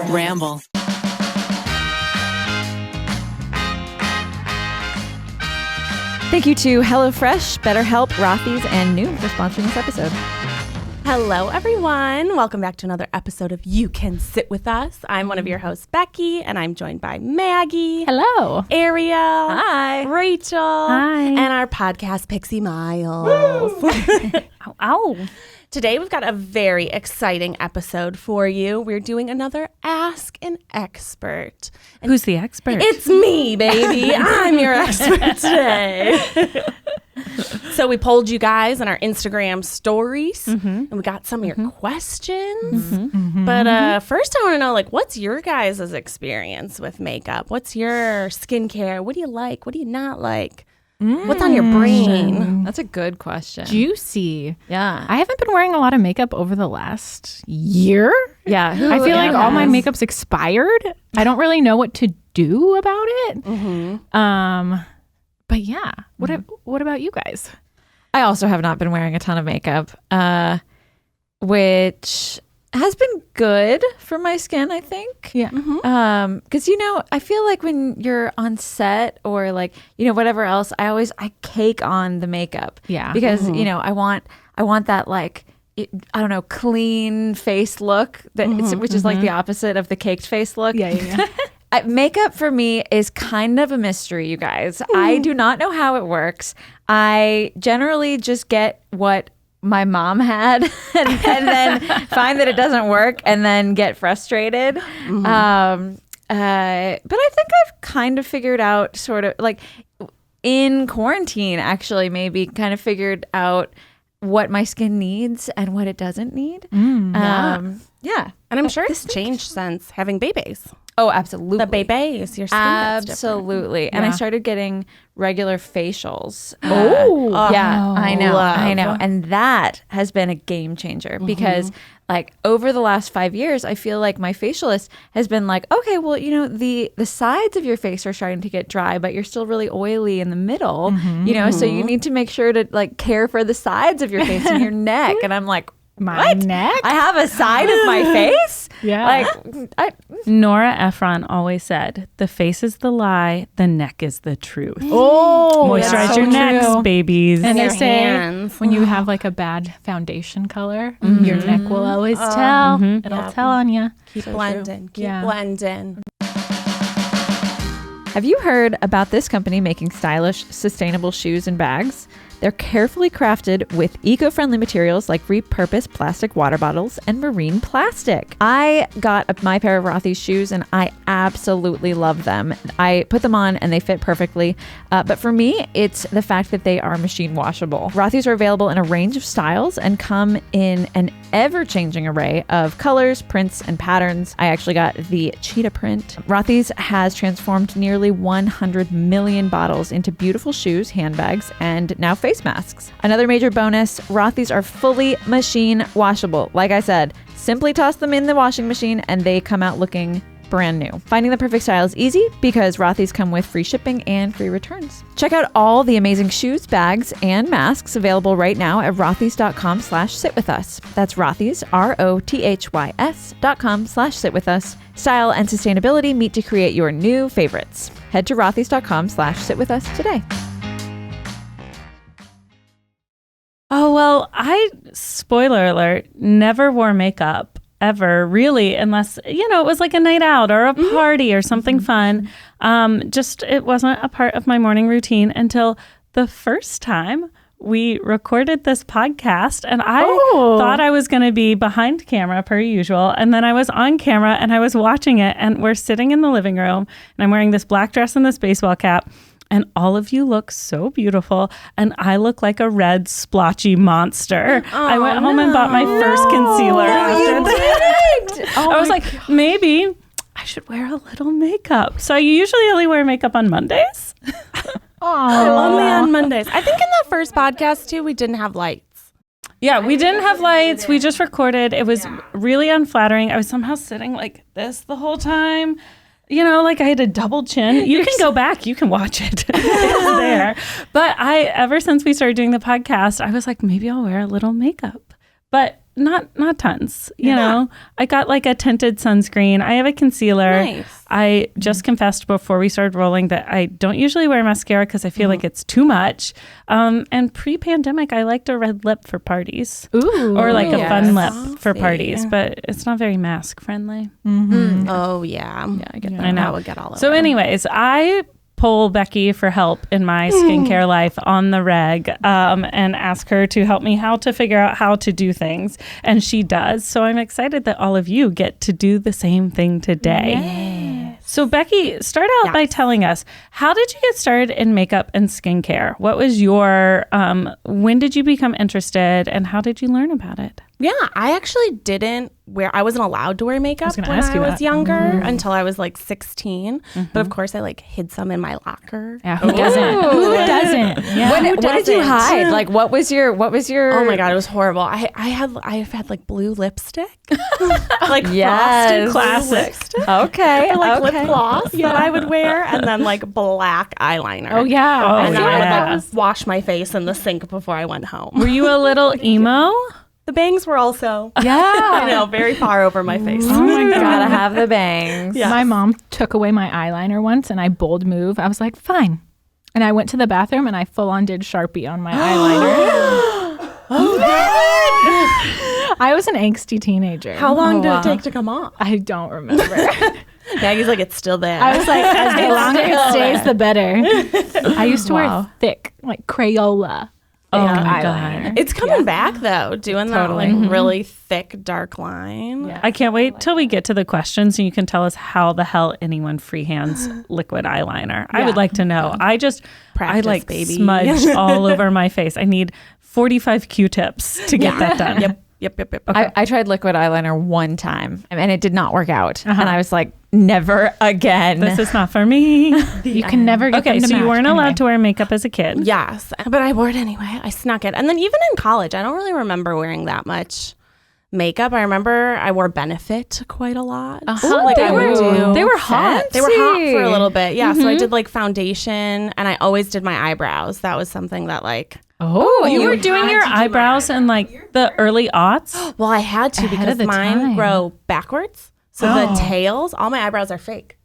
Ramble. Thank you to HelloFresh, BetterHelp, Rothy's, and Noom for sponsoring this episode. Hello, everyone. Welcome back to another episode of You Can Sit With Us. I'm one of your hosts, Becky, and I'm joined by Maggie. Hello. Ariel. Hi. Rachel. Hi. And our podcast, Pixie Miles. Ow, ow. Today, we've got a very exciting episode for you. We're doing another Ask an Expert. And Who's the expert? it's me, baby. I'm your expert today. So we polled you guys on our Instagram stories, and we got some of your questions. But first, I want to know, what's your guys' experience with makeup? What's your skincare? What do you like? What do you not like? What's on your brain? That's a good question. Juicy. Yeah. I haven't been wearing a lot of makeup over the last year. Yeah. I feel like all my makeup's expired. I don't really know what to do about it. But yeah, what about you guys? I also have not been wearing a ton of makeup, which has been good for my skin, I think. Yeah. Because, I feel like when you're on set or whatever else, I cake on the makeup. Yeah. Because, I want that I don't know, clean face look which is like the opposite of the caked face look. Yeah. Makeup for me is kind of a mystery, you guys. I do not know how it works. I generally just get what my mom had and then find that it doesn't work and then get frustrated. But I think I've kind of figured out sort of in quarantine, actually, maybe kind of figured out what my skin needs and what it doesn't need. Yeah. And I'm sure it's changed since having babies. Oh, absolutely. The babies, your skin gets different. Absolutely. And I started getting regular facials. Yeah, I know. And that has been a game changer because over the last 5 years, I feel like my facialist has been like, okay, well, the sides of your face are starting to get dry, but you're still really oily in the middle, so you need to make sure to care for the sides of your face and your neck. And I'm like, My neck? I have a side of my face? Yeah. Nora Ephron always said, the face is the lie, the neck is the truth. Oh, moisturize your necks, babies. And they your say hands. when you have a bad foundation color, your neck will always tell. It'll tell on you. Keep blending. Keep blending. Have you heard about this company making stylish, sustainable shoes and bags? They're carefully crafted with eco-friendly materials like repurposed plastic water bottles and marine plastic. I got my pair of Rothy's shoes and I absolutely love them. I put them on and they fit perfectly. But for me, it's the fact that they are machine washable. Rothy's are available in a range of styles and come in an ever-changing array of colors, prints, and patterns. I actually got the cheetah print. Rothy's has transformed nearly 100 million bottles into beautiful shoes, handbags, and now face masks. Another major bonus, Rothy's are fully machine washable. Like I said, simply toss them in the washing machine and they come out looking brand new. Finding the perfect style is easy because Rothy's come with free shipping and free returns. Check out all the amazing shoes, bags, and masks available right now at rothys.com/sitwithus. That's Rothys, ROTHYS.com/sitwithus. Style and sustainability meet to create your new favorites. Head to rothys.com/sitwithus today. Oh, well, spoiler alert, never wore makeup ever, really, unless, it was like a night out or a party or something fun. It wasn't a part of my morning routine until the first time we recorded this podcast, and I thought I was going to be behind camera per usual, and then I was on camera and I was watching it, and we're sitting in the living room, and I'm wearing this black dress and this baseball cap. And all of you look so beautiful. And I look like a red splotchy monster. I went home and bought my first concealer after that. I was like, maybe I should wear a little makeup. So I usually only wear makeup on Mondays. Only on Mondays. I think in the first podcast, too, we didn't have lights. Yeah, we didn't have lights. We just recorded. It was really unflattering. I was somehow sitting like this the whole time. I had a double chin. You can go back. You can watch it. It's there. But ever since we started doing the podcast, I was like, maybe I'll wear a little makeup. but not tons. You know, I got like a tinted sunscreen. I have a concealer. Nice. I just confessed before we started rolling that I don't usually wear mascara because I feel like it's too much. And pre-pandemic, I liked a red lip for parties. Ooh. Or like a fun lip for Fancy. parties, but it's not very mask friendly. Oh, yeah. Yeah, I get that. I know. That would get all over. So anyways, I pull Becky for help in my skincare life on the reg and ask her to help me how to figure out how to do things. And she does. So I'm excited that all of you get to do the same thing today. Yes. So Becky, start out by telling us, how did you get started in makeup and skincare? What was your, when did you become interested and how did you learn about it? Yeah, I actually I wasn't allowed to wear makeup when I was younger until I was like 16. But of course, I like hid some in my locker. Yeah, who doesn't? Who doesn't? Yeah. What did you hide? Like, what was your? Oh my God, it was horrible. I've had like blue lipstick, like Yes. frosted Classic. lipstick. Okay. Like okay. lip gloss that I would wear, and then like black eyeliner. Oh yeah. Oh, And then I would yeah. like wash my face in the sink before I went home. Were you a little emo? The bangs were also, Yeah. very far over my face. Oh my God, gotta have the bangs. Yes. My mom took away my eyeliner once and I bold move. I was like, fine. And I went to the bathroom and I full on did Sharpie on my eyeliner. I was an angsty teenager. How long did it take to come off? I don't remember. Maggie's like, it's still there. I was like, as the longer it stays, the better. I used to wear thick, like Crayola. Oh my eyeliner. God. It's coming back though, doing that like really thick dark line. Yeah. I can't wait till we get to the questions and you can tell us how the hell anyone freehands liquid eyeliner. I would like to know. I Practice, like baby. smudge all over my face. I need 45 Q-tips to get that done. Yep. I tried liquid eyeliner one time and it did not work out. And I was like, never again. This is not for me. You can never get Okay, them to so you match. weren't Anyway. allowed to wear makeup as a kid. Yes, but I wore it anyway. I snuck it. And then even in college, I don't really remember wearing that much makeup. I remember I wore Benefit quite a lot. Like they I would do. They were hot. They were hot for a little bit. Yeah, so I did like foundation and I always did my eyebrows. That was something that like, Oh, You were doing your eyebrows in like the early aughts? well, I had to Ahead because of the mine time. grow backwards. So the tails, all my eyebrows are fake.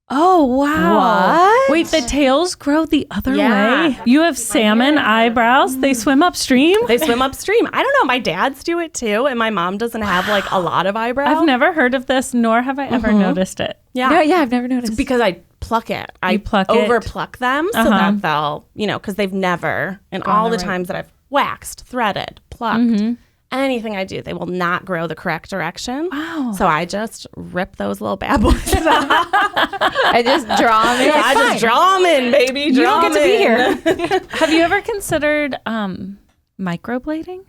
Oh, wow. What? Wait, the tails grow the other Yeah. way? You have salmon eyebrows? They swim upstream? They swim upstream. I don't know. My dads do it too. And my mom doesn't have like a lot of eyebrows. I've never heard of this, nor have I ever noticed it. Yeah. No, yeah, I've never noticed. Because I pluck it. I pluck it? over pluck them so that they'll, because they've never, in all the times that I've waxed, threaded, plucked, anything I do, they will not grow the correct direction. Wow. So I just rip those little bad boys out. I just draw them in. I just draw them in, baby. You don't get to be here. Have you ever considered microblading?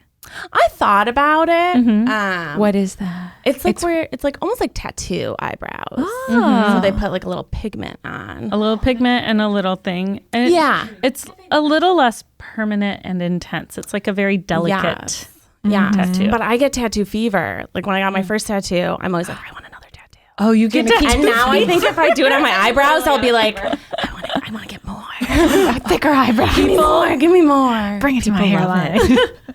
I thought about it. What is that? It's like it's like almost like tattoo eyebrows. Oh. So they put like a little pigment on. A little pigment and a little thing. And Yeah. It's a little less permanent and intense. It's like a very delicate. Yeah. Tattoo. But I get tattoo fever. Like when I got my first tattoo, I'm always like, I want another tattoo. Oh, you get to And now I think if I do it on my eyebrows, I'll be like, I want to get more. thicker eyebrows. Give me more. Give me more. Bring it to my hairline.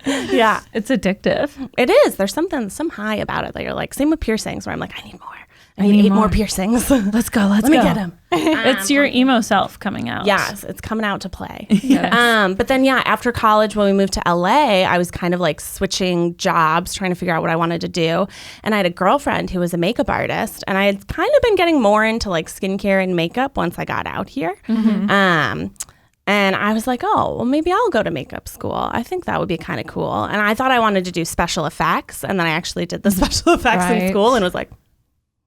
Yeah. It's addictive. It is. There's some high about it that you're like, same with piercings where I'm like, I need more. I need 8 more piercings. Let's go. Let's Let me get them. It's your emo self coming out. Yes, it's coming out to play. But then, after college, when we moved to LA, I was kind of like switching jobs, trying to figure out what I wanted to do. And I had a girlfriend who was a makeup artist, and I had kind of been getting more into like skincare and makeup once I got out here. And I was like, oh, well, maybe I'll go to makeup school. I think that would be kind of cool. And I thought I wanted to do special effects. And then I actually did the special effects in Right. school and was like,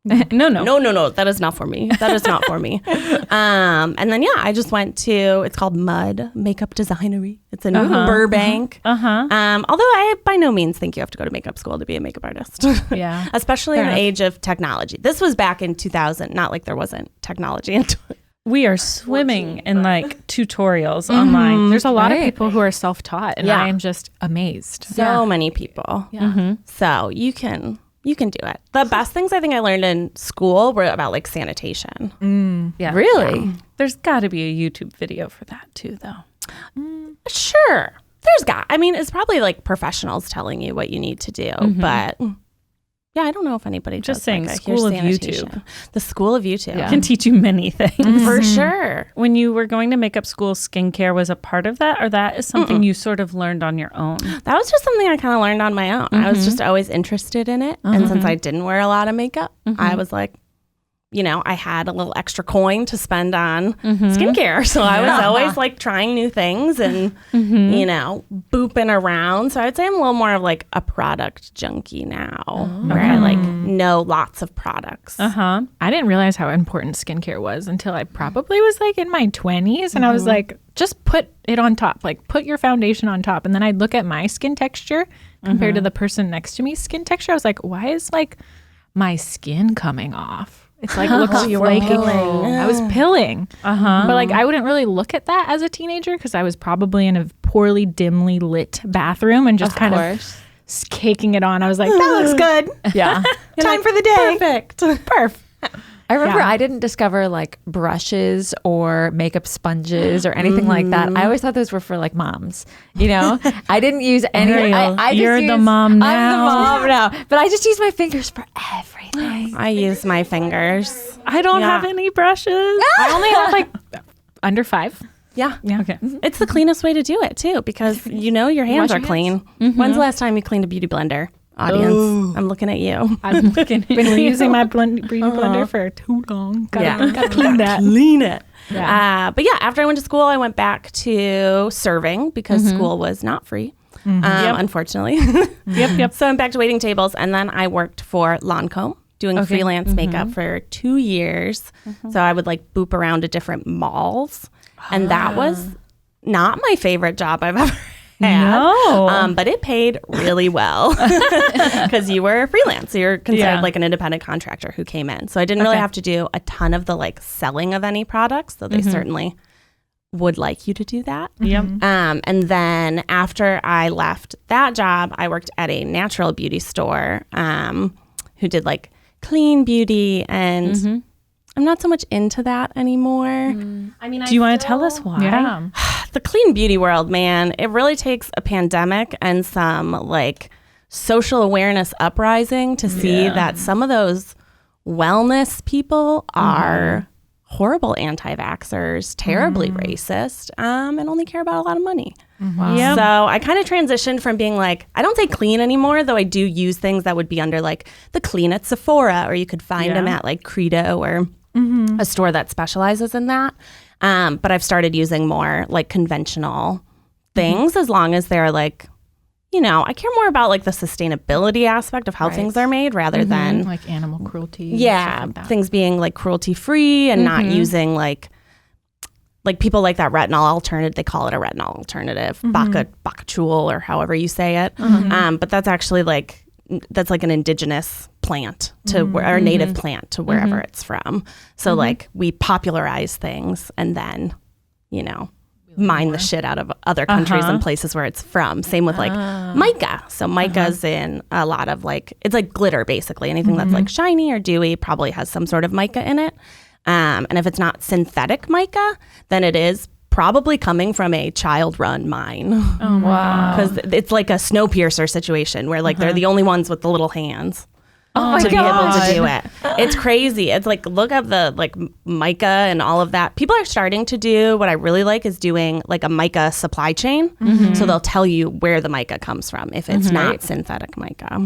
No, that is not for me. That is not for me. And then, I just went to, it's called Mud Makeup Designery. It's in Burbank. Although I by no means think you have to go to makeup school to be a makeup artist. Yeah. Especially in the age of technology. This was back in 2000, not like there wasn't technology into it. We are swimming in like tutorials online. There's a lot of Right. people who are self-taught, and Yeah. I am just amazed. So many people. Yeah. So you can do it. The best things I think I learned in school were about like sanitation. Yeah. Really? There's got to be a YouTube video for that too, though. Sure. I mean, it's probably like professionals telling you what you need to do, but yeah, I don't know if anybody Just does saying, like school of here's sanitation. YouTube. The school of YouTube. Can teach you many things. For sure. When you were going to makeup school, skincare was a part of that, or that is something you sort of learned on your own? That was just something I kind of learned on my own. I was just always interested in it. And since I didn't wear a lot of makeup, I was like, you know, I had a little extra coin to spend on skincare. So I was always like trying new things and, you know, booping around. So I'd say I'm a little more of like a product junkie now, where I like know lots of products. I didn't realize how important skincare was until I probably was like in my 20s. And I was like, just put it on top, like put your foundation on top. And then I'd look at my skin texture compared to the person next to me's skin texture. I was like, why is like my skin coming off? It's like looks flaky. I was pilling. But like I wouldn't really look at that as a teenager because I was probably in a poorly dimly lit bathroom and just kind of caking it on. I was like, that looks good. Yeah. Time for the day. Perfect. Perf. I remember I didn't discover like brushes or makeup sponges or anything like that. I always thought those were for like moms. You know, I didn't use any. Ariel, I just you're the use- mom now. I'm the mom now, but I just use my fingers for everything. I use my fingers. I don't have any brushes. I only have like under 5. Yeah. Okay. It's the cleanest way to do it too, because you know your hands are clean. When's the last time you cleaned a beauty blender? Audience, I'm looking at you. I've been using my beauty blender for too long. Gotta clean that. Clean it. Yeah. But yeah, after I went to school, I went back to serving because school was not free, unfortunately. Yep. So I'm back to waiting tables, and then I worked for Lancome doing freelance makeup for 2 years. So I would like boop around to different malls, and that was not my favorite job I've ever had. No. But it paid really well because you were freelance. So you're considered like an independent contractor who came in. So I didn't really have to do a ton of the like selling of any products, though they certainly would like you to do that. Yep. And then after I left that job, I worked at a natural beauty store who did like clean beauty, and I'm not so much into that anymore. I mean, Do you want to tell us why? Yeah. the clean beauty world, man, it really takes a pandemic and some like social awareness uprising to see that some of those wellness people are horrible anti-vaxxers, terribly racist, and only care about a lot of money. Yep. So I kind of transitioned from being like, I don't say clean anymore, though I do use things that would be under like the clean at Sephora, or you could find them at like Credo or a store that specializes in that. But I've started using more like conventional things as long as they're like, you know, I care more about like the sustainability aspect of how things are made rather than like animal cruelty. yeah, stuff like that. things being like cruelty free and not using like people like that retinol alternative. They call it a retinol alternative, bacachul or however you say it. But that's actually like an indigenous plant to or a native plant to wherever it's from. So like we popularize things and then, you know, mine the shit out of other countries and places where it's from. Same with like mica. So mica's in a lot of like, it's like glitter basically. Anything that's like shiny or dewy probably has some sort of mica in it. And if it's not synthetic mica, then it is probably coming from a child-run mine. Oh wow. Because it's like a Snowpiercer situation where like they're the only ones with the little hands. my to be able God. to do it. It's crazy. It's like, look up the like mica and all of that. People are starting to do what I really like is doing like a mica supply chain. So they'll tell you where the mica comes from if it's not synthetic mica.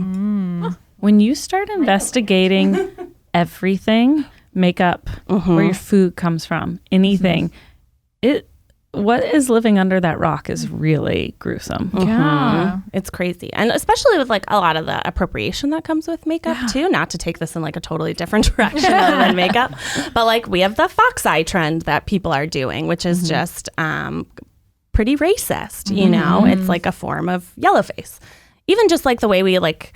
When you start investigating everything, makeup, where your food comes from, anything, what is living under that rock is really gruesome. Yeah. It's crazy. And especially with like a lot of the appropriation that comes with makeup too, not to take this in like a totally different direction other than makeup, but like we have the fox eye trend that people are doing, which is just pretty racist, you know? It's like a form of yellow face. Even just like the way we like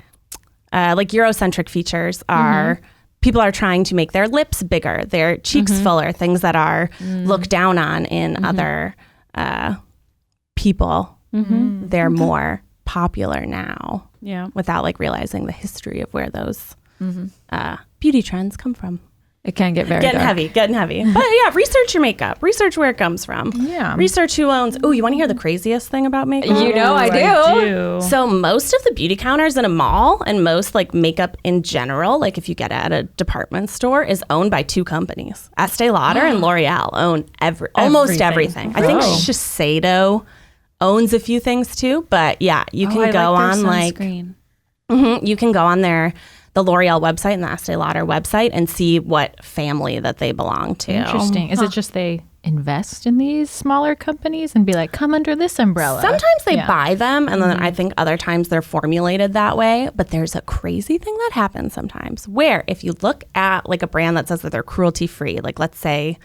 Eurocentric features are people are trying to make their lips bigger, their cheeks fuller, things that are looked down on in other people. They're more popular now without like realizing the history of where those beauty trends come from. It can get very Getting dark. heavy. But yeah, research your makeup. Research where it comes from. Yeah. Research who owns. Oh, you want to hear the craziest thing about makeup? You know I do. So most of the beauty counters in a mall and most like makeup in general, like if you get it at a department store, is owned by 2 companies. Estee Lauder and L'Oreal own almost everything. I think Shiseido owns a few things too, but yeah, you can go on you can go on the L'Oreal website and the Estee Lauder website and see what family that they belong to. Interesting. Is it just they invest in these smaller companies and be like, come under this umbrella? Sometimes they buy them, and then I think other times they're formulated that way. But there's a crazy thing that happens sometimes where if you look at like a brand that says that they're cruelty free, like let's say,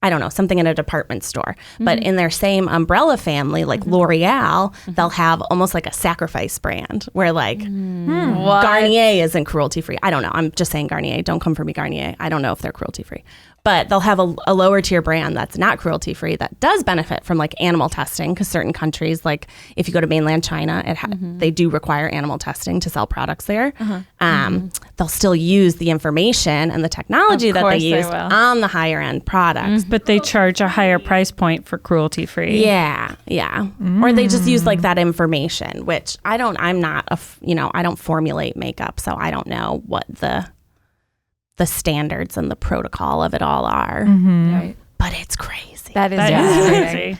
I don't know, something in a department store, but in their same umbrella family, like L'Oreal, they'll have almost like a sacrifice brand where like Garnier isn't cruelty free. I don't know. I'm just saying Garnier. Don't come for me, Garnier. I don't know if they're cruelty free. But they'll have a lower tier brand that's not cruelty free that does benefit from like animal testing, because certain countries, like if you go to mainland China, they do require animal testing to sell products there. They'll still use the information and the technology that they use on the higher end products. But they charge a higher price point for cruelty free. Yeah. Or they just use like that information, which I don't formulate makeup, so I don't know what the standards and the protocol of it all are. Right. But it's crazy. That is Crazy.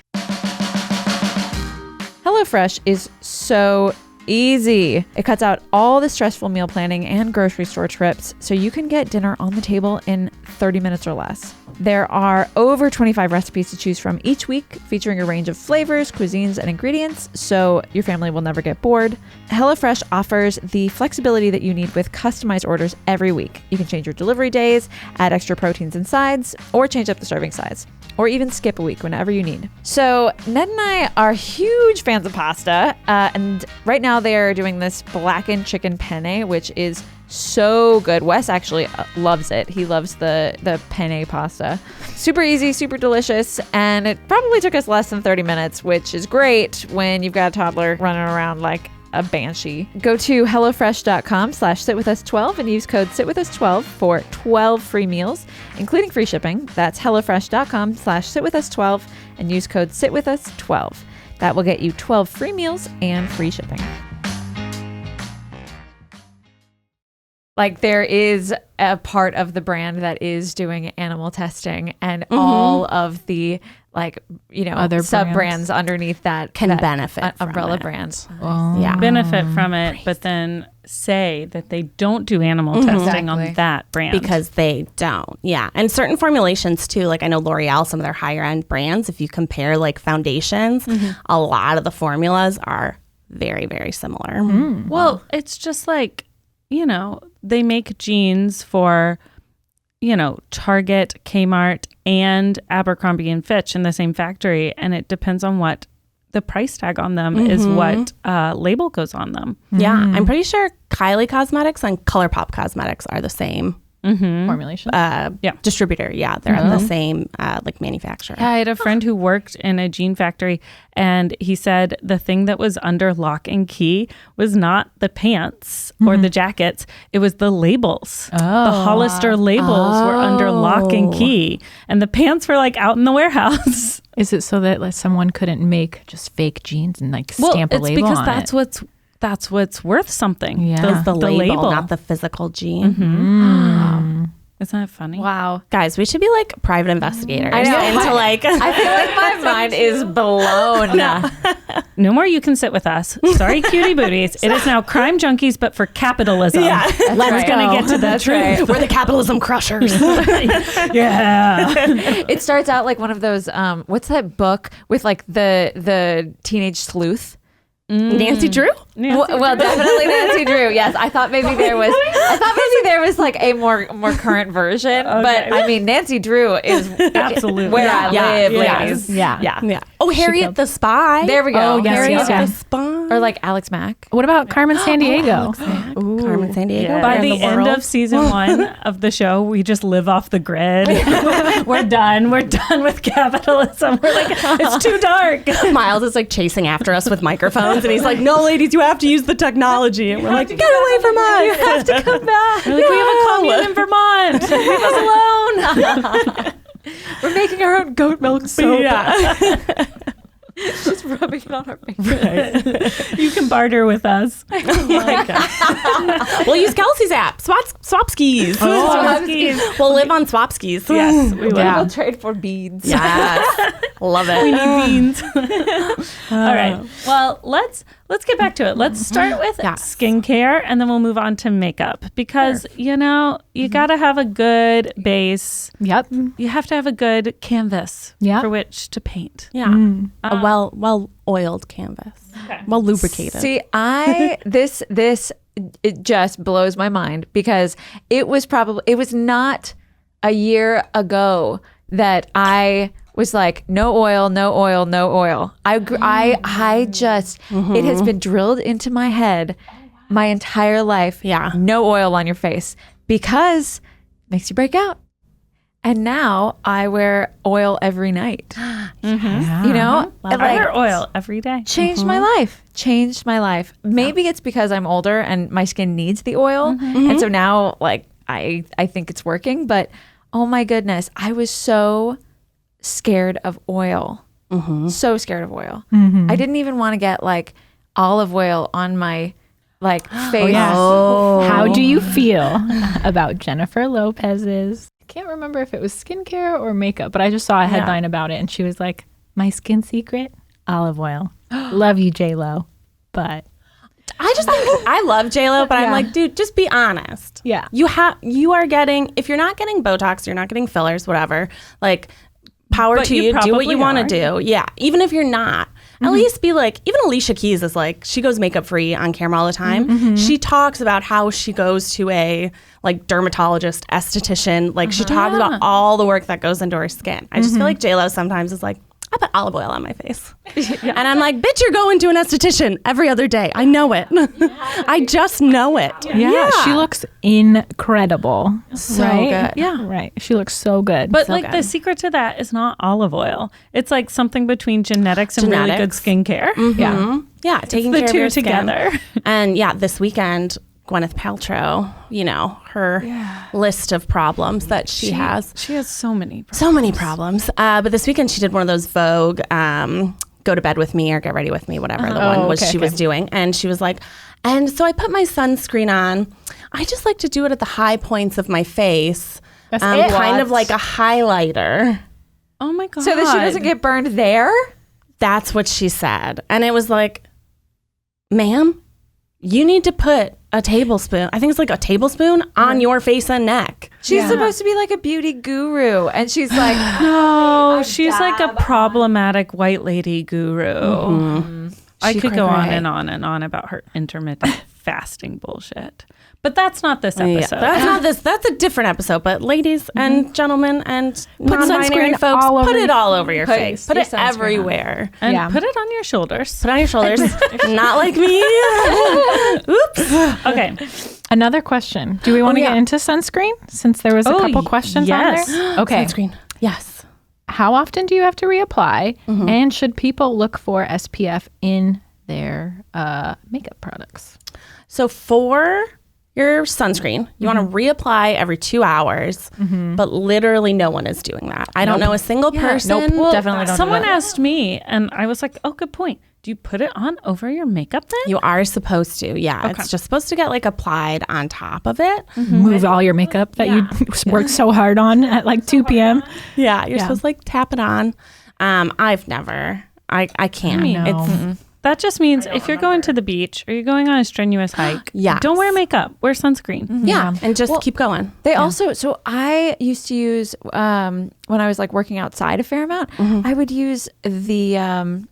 HelloFresh is so easy. It cuts out all the stressful meal planning and grocery store trips, so you can get dinner on the table in 30 minutes or less. There are over 25 recipes to choose from each week, featuring a range of flavors, cuisines, and ingredients, so your family will never get bored. HelloFresh offers the flexibility that you need with customized orders every week. You can change your delivery days, add extra proteins and sides, or change up the serving size, or even skip a week whenever you need. So Ned and I are huge fans of pasta, and right now they're doing this blackened chicken penne, which is so good. Wes actually loves it. He loves the penne pasta. Super easy, super delicious, and it probably took us less than 30 minutes, which is great when you've got a toddler running around like a banshee. Go to hellofresh.com/sitwithus12 and use code sitwithus12 for 12 free meals, including free shipping. That's hellofresh.com/sitwithus12 and use code sitwithus12. That will get you 12 free meals and free shipping. Like there is a part of the brand that is doing animal testing, and all of the other sub-brands underneath that can benefit from umbrella it. brand. Benefit from it, but then say that they don't do animal testing on that brand. Because they don't. Yeah. And certain formulations too, like I know L'Oreal, some of their higher end brands, if you compare like foundations, a lot of the formulas are very, very similar. Well, it's just like, they make jeans for, Target, Kmart, and Abercrombie and Fitch in the same factory. And it depends on what the price tag on them is, what label goes on them. Yeah. I'm pretty sure Kylie Cosmetics and ColourPop Cosmetics are the same formulation. Distributor. Yeah. They're at the same manufacturer. Yeah, I had a friend who worked in a jean factory, and he said the thing that was under lock and key was not the pants or the jackets. It was the labels. The Hollister labels were under lock and key, and the pants were like out in the warehouse. Is it so that like someone couldn't make just fake jeans and like stamp a label because on that's what's worth something. Yeah. The label, not the physical gene. Isn't that funny? Wow. Guys, we should be like private investigators. I know. I feel like my mind is blown. No more You Can Sit With Us. Sorry, cutie booties. It is now Crime Junkies, but but for capitalism. Yeah. Let's gonna get to the truth. Right. We're the capitalism crushers. Yeah. It starts out like one of those, what's that book with like the teenage sleuth? Nancy Drew? Well, definitely Nancy Drew. Yes, I thought maybe there was like a more current version, but I mean Nancy Drew is absolutely where I live, ladies. Yeah. Oh, Harriet the Spy. There we go. Oh, yes, Harriet yes. the Spy. Or like Alex Mack. What about Carmen Sandiego? Carmen Sandiego. Yeah. By Around the end world. of season 1 of the show, we just live off the grid. We're done with capitalism. We're like, it's too dark. Miles is like chasing after us with microphones, and he's like, "No, ladies, you have to use the technology." And we're like, "Get away from us! You have to come back." We're like, we have a commune in Vermont. Leave us alone. We're making our own goat milk soap. Yeah. Just rubbing it on our face. Right. You can barter with us. Oh my God. We'll use Kelsey's app, Swapskis. Swapskis. We'll live on Swapskis. Yes, we will. We'll trade for beads. Yes. Love it. We need beans. All right. Well, let's get back to it. Let's start with skincare, and then we'll move on to makeup, because you got to have a good base. Yep. You have to have a good canvas for which to paint. Yeah. A well oiled canvas. Okay. Well lubricated. See, it just blows my mind, because it was not a year ago that I was like, no oil, no oil, no oil. I just, it has been drilled into my head my entire life. Yeah. No oil on your face, because it makes you break out. And now I wear oil every night. Yeah. You know? I wear oil every day. Changed my life. Maybe it's because I'm older and my skin needs the oil. And so now, like, I think it's working. But oh my goodness, I was so scared of oil. So scared of oil. I didn't even want to get like olive oil on my face. How do you feel about Jennifer Lopez's? I can't remember if it was skincare or makeup, but I just saw a headline about it, and she was like, "My skin secret, olive oil." Love you, J-Lo, but I just think I love J-Lo, but I'm like, dude, just be honest. Yeah. You are getting, if you're not getting Botox, you're not getting fillers, whatever, like, power But to you you, do what probably you want to are. do. Yeah. Even if you're not, at least be like, even Alicia Keys is like, she goes makeup free on camera all the time. She talks about how she goes to a like dermatologist, esthetician. Like she talks about all the work that goes into her skin. I just feel like J-Lo sometimes is like, I put olive oil on my face. And I'm like, bitch, you're going to an esthetician every other day. I know it. I just know it. yeah, she looks incredible. So right? good. Yeah. Right. She looks so good. But So like good. the secret to that is not olive oil. It's like something between genetics and really good Genetics. skincare. Yeah. Yeah. Taking The care of two your skin. together. And yeah, this weekend, Gwyneth Paltrow, her list of problems that she has. She has so many. So many problems. But this weekend she did one of those Vogue, go to bed with me or get ready with me, whatever the one was she was doing. And she was like, and so I put my sunscreen on. I just like to do it at the high points of my face. That's kind of like a highlighter. Oh my God. So that she doesn't get burned there? That's what she said. And it was like, ma'am, you need to put a tablespoon, I think it's like a tablespoon, on your face and neck. She's supposed to be like a beauty guru. And she's like, No, she's like a problematic white lady guru. I could go on and on and on about her intermittent fasting bullshit. But that's not this episode. That's not this. That's a different episode. But ladies and gentlemen and non-binary sunscreen folks, all over put it your all over your face. Put your it sunscreen on. everywhere. And put it on your shoulders. Put it on your shoulders. Not like me. Oops. Okay. Another question. Do we want to get into sunscreen since there was a couple questions yes. on there? Okay. Sunscreen. Yes. How often do you have to reapply? And should people look for SPF in their makeup products? So for your sunscreen, you want to reapply every 2 hours, but literally no one is doing that. I don't know a single person. Well, Definitely don't do someone that. asked me, and I was like, oh, good point. Do you put it on over your makeup then? You are supposed to. Yeah. It's just supposed to get like applied on top of it. Move all your makeup that you worked so hard on at like 2 p.m. Yeah. You're supposed to like tap it on. I've never. I can't. No. That just means if you're going to the beach or you're going on a strenuous hike, Yes. don't wear makeup. Wear sunscreen. Yeah. And just keep going. They also, so I used to use, when I was like working outside a fair amount, I would use the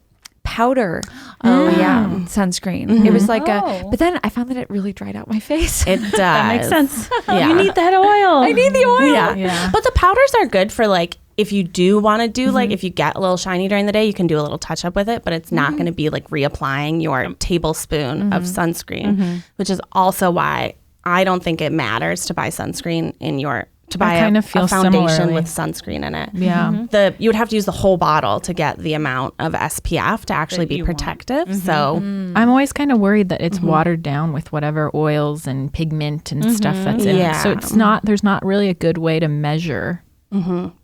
powder sunscreen. It was like but then I found that it really dried out my face. It does. That makes sense. Yeah. You need that oil. I need the oil. Yeah. But the powders are good for like, if you do want to do like, if you get a little shiny during the day, you can do a little touch up with it, but it's not going to be like reapplying your tablespoon of sunscreen, which is also why I don't think it matters to buy sunscreen in your, to buy kind a of feel foundation similarly. with sunscreen in it. Yeah. You would have to use the whole bottle to get the amount of SPF to actually be protective. So I'm always kind of worried that it's watered down with whatever oils and pigment and stuff that's in it. Yeah. So there's not really a good way to measure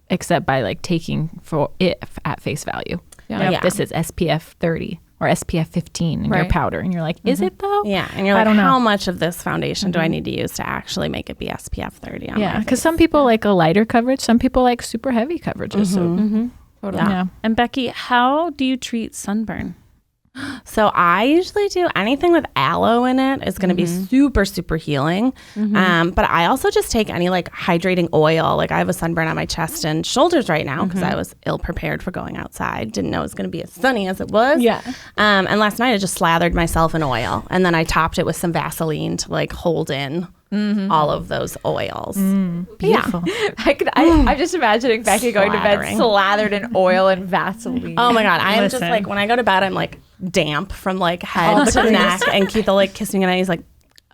except by like taking for it at face value. Yeah. Like, this is SPF 30 or SPF 15 in your Right. powder. And you're like, is it though? Yeah, and you're I like, don't know. how much of this foundation do I need to use to actually make it be SPF 30 on Yeah, my because face? some people like a lighter coverage. Some people like super heavy coverages. So Totally. yeah. And Becky, how do you treat sunburn? So I usually do anything with aloe in it is going to be super, super healing. But I also just take any like hydrating oil. Like I have a sunburn on my chest and shoulders right now because I was ill prepared for going outside. Didn't know it was going to be as sunny as it was. Yeah. And last night I just slathered myself in oil and then I topped it with some Vaseline to like hold in all of those oils. Beautiful. I'm just imagining Becky going to bed Slathering. slathered in oil and Vaseline. Oh my God. I am just Listen. like, when I go to bed, I'm like damp from like head to neck. And Keith will like kiss me and he's like,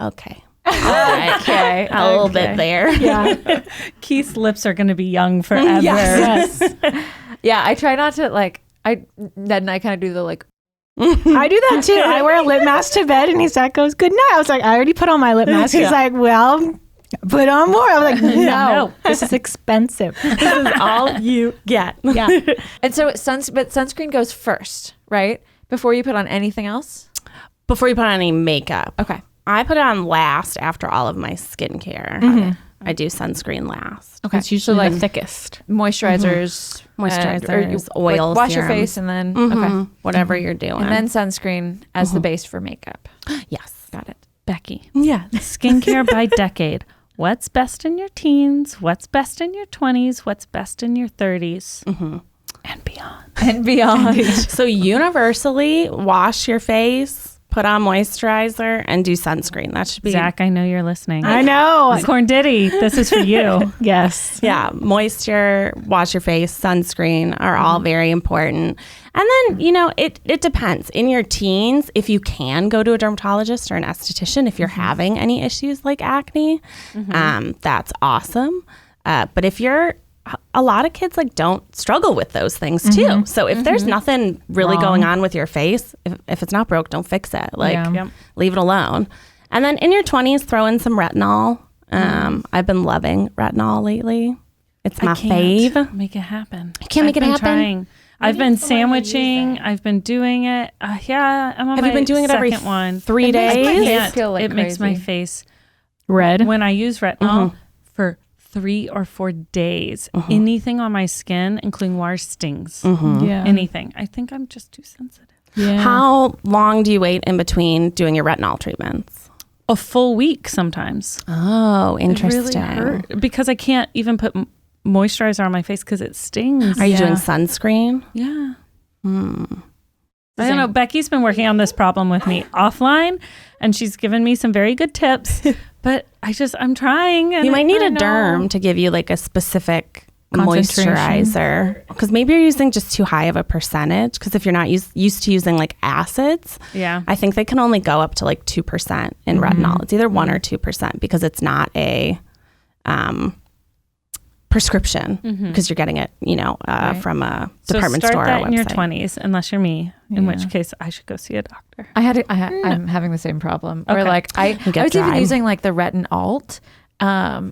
okay. All right. Okay. A little bit there. Yeah. Keith's lips are going to be young forever. Yes. Yeah, I try not to like. Ned and I kind of do the like. I do that too. I wear a lip mask to bed and he's like, goes, good night. I was like, I already put on my lip mask. He's like, well, put on more. I was like, no, this is expensive. This is all you get. Yeah. And so but sunscreen goes first, right? Before you put on anything else. Before you put on any makeup. Okay. I put it on last after all of my skincare. I do sunscreen last. Okay. It's usually the thickest. Moisturizers, Moisturizers, like, oils, wash your serums. face, and then okay, Whatever you're doing. and then sunscreen as the base for makeup. yes. Got it. Becky, Yeah. skincare by decade. What's best in your teens? What's best in your 20s? What's best in your 30s? And beyond. And beyond. So universally, wash your face, put on moisturizer, and do sunscreen. That should be Zach, I know you're listening. I know. Corn Diddy, this is for you. Yes. Yeah, moisture, wash your face, sunscreen are all very important. And then, it depends. In your teens, if you can go to a dermatologist or an esthetician, if you're having any issues like acne, that's awesome. But if you're, a lot of kids like don't struggle with those things too. So if there's nothing really going on with your face, if it's not broke, don't fix it. Like Yeah. leave it alone. And then in your 20s, throw in some retinol. I've been loving retinol lately. It's my fave. Make it happen. You can't make it happen? Trying. I've been sandwiching. I've been doing it. Yeah, I'm on Have my you been doing it every second one. 3 It makes my days? face Can't. feel like it makes my crazy. face Red. when I use retinol for 3 or 4 days. Anything on my skin, including wire stings. Yeah. Anything. I think I'm just too sensitive. Yeah. How long do you wait in between doing your retinol treatments? A full week sometimes. Oh, It interesting. really hurt because I can't even put moisturizer on my face because it stings. Are you doing Yeah. sunscreen? Yeah. I don't know. Becky's been working on this problem with me offline, and she's given me some very good tips. But I'm trying. And You might need I a know. derm to give you like a specific Concentration. moisturizer, because maybe you're using just too high of a percentage. Because if you're not used to using like acids, Yeah. I think they can only go up to like 2% in retinol. It's either 1 or 2% because it's not a prescription, because you're getting it, from a So department start store that or in your website. 20s, unless you're me, in Yeah. which case I should go see a doctor. I'm having the same problem. Where Okay. like I get was even dry. using like the Retinol, and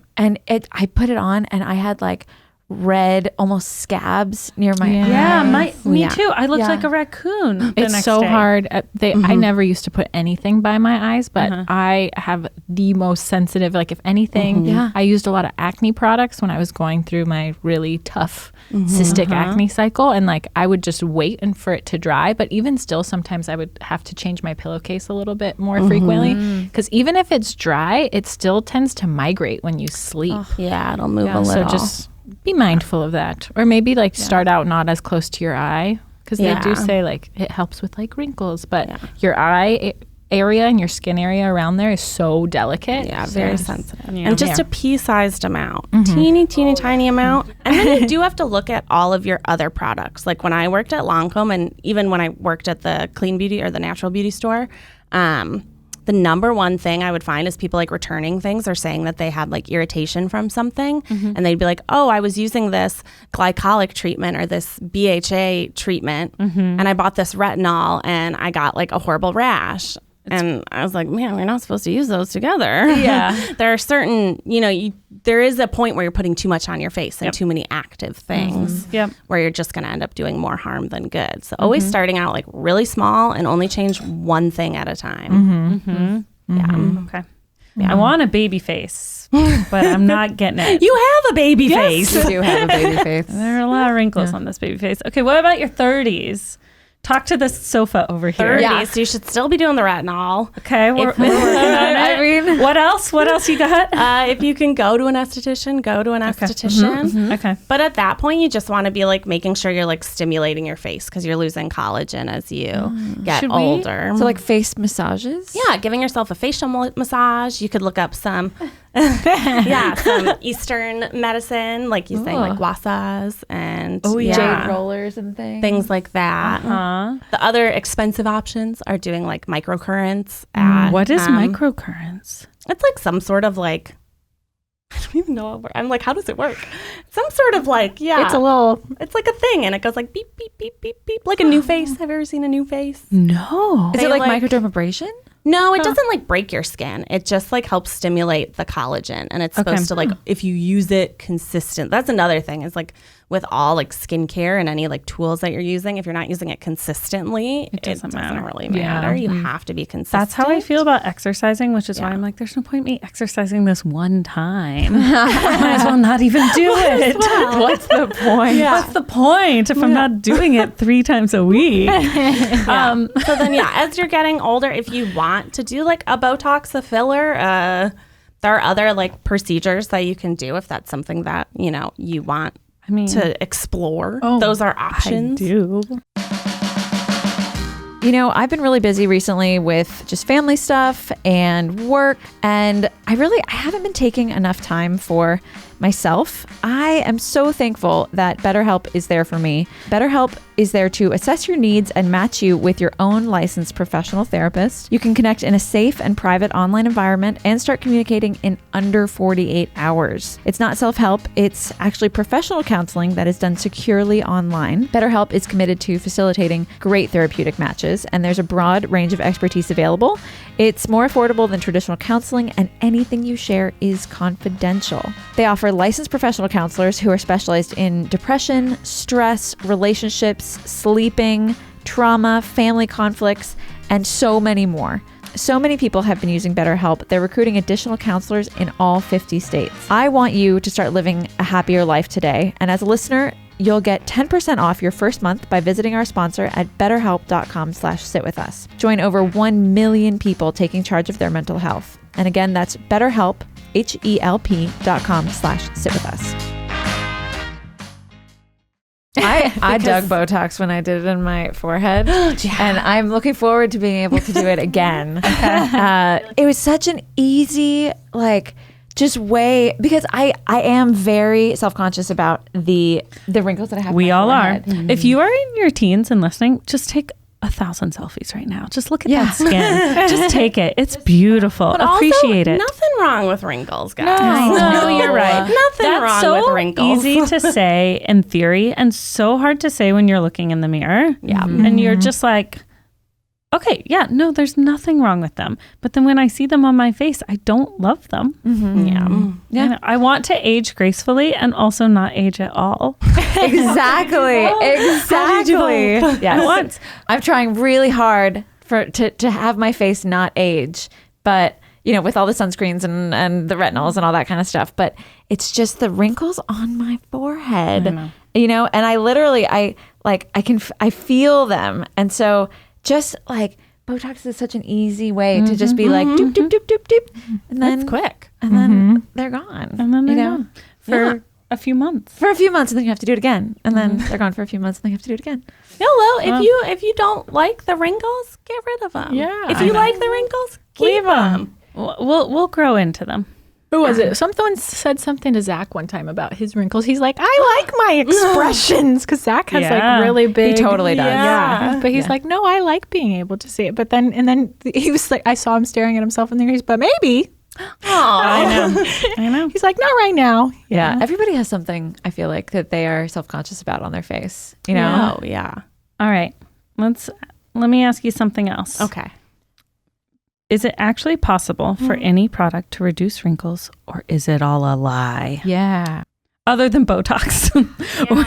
I put it on and I had like red almost scabs near my Yeah. eyes. Me Yeah. too. I looked Yeah. like a raccoon. The It's next so day. hard. I never used to put anything by my eyes, but I have the most sensitive, like if anything, Yeah. I used a lot of acne products when I was going through my really tough cystic acne cycle. And like, I would just wait and for it to dry. But even still, sometimes I would have to change my pillowcase a little bit more frequently. Because even if it's dry, it still tends to migrate when you sleep. Yeah, it'll move a So little. just be mindful of that. Or maybe like start out not as close to your eye, because they do Yeah. say like it helps with like wrinkles, but your eye area and your skin area around there is so delicate. Yeah, very sensitive. Yeah. And just a pea-sized amount. Teeny, tiny amount. And then you do have to look at all of your other products. Like when I worked at Lancome, and even when I worked at the Clean Beauty or the Natural Beauty store, the number one thing I would find is people like returning things or saying that they had like irritation from something. And they'd be like, oh, I was using this glycolic treatment or this BHA treatment, and I bought this retinol and I got like a horrible rash. And I was like, man, we're not supposed to use those together. Yeah. There are certain, there is a point where you're putting too much on your face and too many active things where you're just going to end up doing more harm than good. So always starting out like really small and only change one thing at a time. Okay. I want a baby face, but I'm not getting it. You have a baby face. You do have a baby face. There are a lot of wrinkles on this baby face. Okay, what about your 30s? Talk to this sofa over here. 30s, so you should still be doing the retinol. Okay, we're working on it. I mean, What else? What else you got? If you can go to an esthetician, go to an esthetician. Okay. But at that point, you just want to be like making sure you're like stimulating your face because you're losing collagen as you get older. so like face massages? Yeah, giving yourself a facial massage. You could look up some, some Eastern medicine, like you saying, like wasas and Jade rollers and things. like that. The other expensive options are doing like microcurrents. What is microcurrents? It's like some sort of like, I don't even know. I'm like, how does it work? Some sort of like, It's a little... it's like a thing and it goes like beep, beep, beep, beep, beep. Like a new face. Have you ever seen a new face? No. Is it like microdermabrasion? No, it doesn't like break your skin. It just like helps stimulate the collagen. And it's supposed to like, if you use it consistent, that's another thing is like with all like skincare and any like tools that you're using, if you're not using it consistily, it doesn't really matter. You have to be consistent. That's how I feel about exercising, which is why I'm like, there's no point in me exercising this one time. Might as well not even do it. What's the point? What's the point if I'm not doing it 3 times a week? So then, as you're getting older, if you want to do like a Botox, a filler, there are other like procedures that you can do if that's something that, you want to explore. Those are options. I do. I've been really busy recently with just family stuff and work, and I haven't been taking enough time for myself. I am so thankful that BetterHelp is there for me. BetterHelp is there to assess your needs and match you with your own licensed professional therapist. You can connect in a safe and private online environment and start communicating in under 48 hours. It's not self-help, it's actually professional counseling that is done securely online. BetterHelp is committed to facilitating great therapeutic matches, and there's a broad range of expertise available. It's more affordable than traditional counseling, and anything you share is confidential. They offer licensed professional counselors who are specialized in depression, stress, relationships, sleeping, trauma, family conflicts, and so many more. So many people have been using BetterHelp. They're recruiting additional counselors in all 50 states. I want you to start living a happier life today. And as a listener, you'll get 10% off your first month by visiting our sponsor at betterhelp.com/sitwithus. Join over 1 million people taking charge of their mental health. And again, that's BetterHelp, HELP.com/sitwithus. I dug Botox when I did it in my forehead, and I'm looking forward to being able to do it again. It was such an easy, just way, because I am very self-conscious about the wrinkles that I have. We all are. Mm-hmm. If you are in your teens and listening, just take 1,000 selfies right now. Just look at that skin. Just take it. It's beautiful. But appreciate it. Nothing wrong with wrinkles, guys. No, you're right. Nothing That's wrong with wrinkles. Easy to say in theory and so hard to say when you're looking in the mirror. Yeah. Mm-hmm. And you're just like, okay, there's nothing wrong with them. But then when I see them on my face, I don't love them. Mm-hmm. Yeah. I want to age gracefully and also not age at all. Exactly. Exactly. Yes. I'm trying really hard to have my face not age, but with all the sunscreens and the retinols and all that kind of stuff. But it's just the wrinkles on my forehead, and I literally, I feel them. And so just Botox is such an easy way to just be like, doop, doop, doop, doop, doop. And then That's quick. And then they're gone. And then they're gone. For a few months. For a few months, and then you have to do it again. And then they're gone for a few months, and then you have to do it again. Yeah, well, if you don't like the wrinkles, get rid of them. Yeah. If you like the wrinkles, keep them. We'll grow into them. Who was it? Someone said something to Zach one time about his wrinkles. He's like, I like my expressions, because Zach has really big. He totally does. Yeah. But he's like, no, I like being able to see it. But then he was like, I saw him staring at himself in the mirror. But maybe. I know. He's like, not right now. Yeah. Everybody has something, I feel like, that they are self-conscious about on their face. Oh, yeah. All right. Let me ask you something else. Okay. Is it actually possible for any product to reduce wrinkles, or is it all a lie? Yeah. Other than Botox,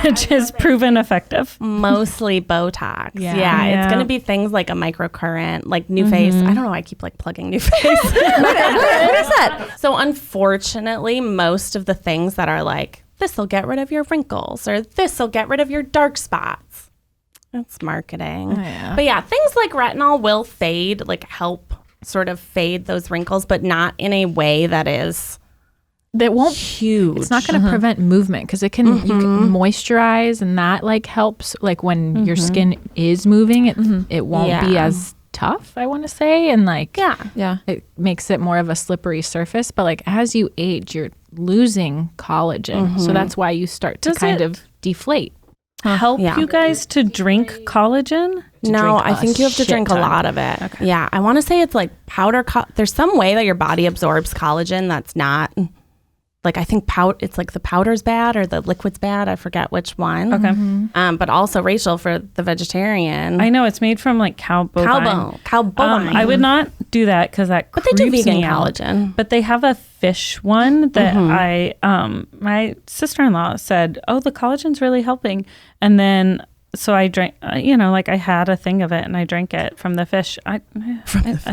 which is proven effective. Mostly Botox. Yeah. Yeah. It's going to be things like a microcurrent, like New Face. I don't know why I keep like plugging New Face. What is that? So unfortunately, most of the things that are like, this will get rid of your wrinkles or this will get rid of your dark spots. It's marketing. Oh, yeah. But yeah, things like retinol will fade, like help sort of fade those wrinkles, but not in a way that is That won't huge. It's not going to prevent movement because it can you can moisturize, and that like helps like when your skin is moving, it won't be as tough, I want to say, and like Yeah. it makes it more of a slippery surface. But like as you age, you're losing collagen, so that's why you start to Does kind it of deflate. Help you guys to drink collagen? No, drink I a think you have to shit drink ton. a lot of it. Okay. Yeah, I want to say it's like powder. There's some way that your body absorbs collagen that's not like, I think it's like the powder's bad or the liquid's bad. I forget which one. Okay. But also, Rachel, for the vegetarian, I know it's made from like cow bovine. cow bovine. I would not do that because that But they do creeps vegan me out. collagen. But they have a fish one that my sister-in-law said, oh, the collagen's really helping. And then, so I drank, like I had a thing of it and I drank it from the fish. I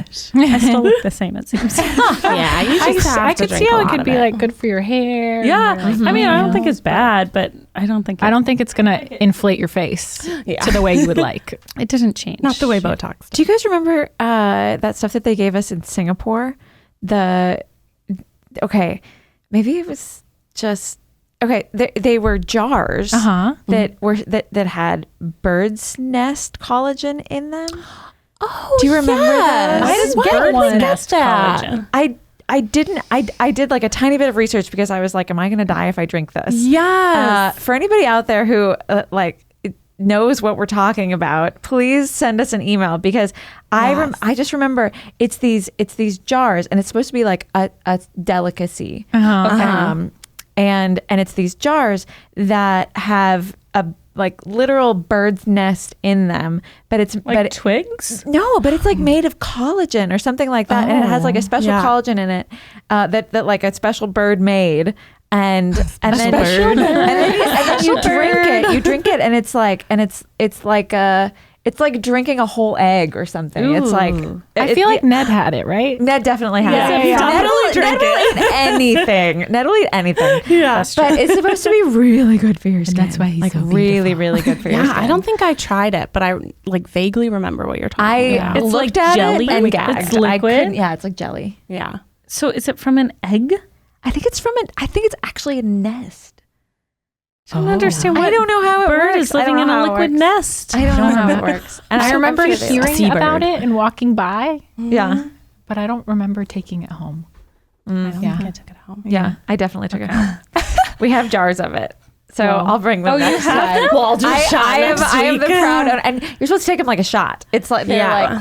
still look the same, it seems. Yeah, you just have I to could drink see a how it lot could of be like good for your hair. Yeah. and, I mean, I don't think it's bad, but I don't think it's gonna inflate your face to the way you would like. it didn't change. Not the way Botox. Do you guys remember that stuff that they gave us in Singapore? Maybe it was just they were jars that had bird's nest collagen in them. Oh, do you remember those? I didn't get Bird's one. nest collagen. I didn't. I did like a tiny bit of research because I was like, am I going to die if I drink this? Yes. For anybody out there who knows what we're talking about, please send us an email because I just remember it's these jars and it's supposed to be like a delicacy. And it's these jars that have a like literal bird's nest in them, but it's twigs? No, but it's like made of collagen or something like that, and it has like a special collagen in it that like a special bird made. And then you drink it, and it's like drinking a whole egg or something. Ooh. It's like I feel like Ned had it, right? Ned definitely has it. Yeah. Ned will eat anything. Yeah. But it's supposed to be really good for your skin. that's why he's like so really, really good for your skin. I don't think I tried it, but I like vaguely remember what you're talking about. It's looked like at jelly? it and It's gagged. liquid? It's like jelly. Yeah. So is it from an egg? I think it's actually a nest. I don't understand what I don't know how it bird works. is living in a liquid nest. I don't know how it works. And I remember I'm sure they hearing Seabird. about it and walking by, Yeah. but I don't remember taking it home. I don't Yeah. think I took it home. Yeah, I definitely took it home. We have jars of it. So Well. I'll bring them next time. Well, I'll do a shot I next am the week. proud owner. And you're supposed to take them like a shot. It's like, they're like,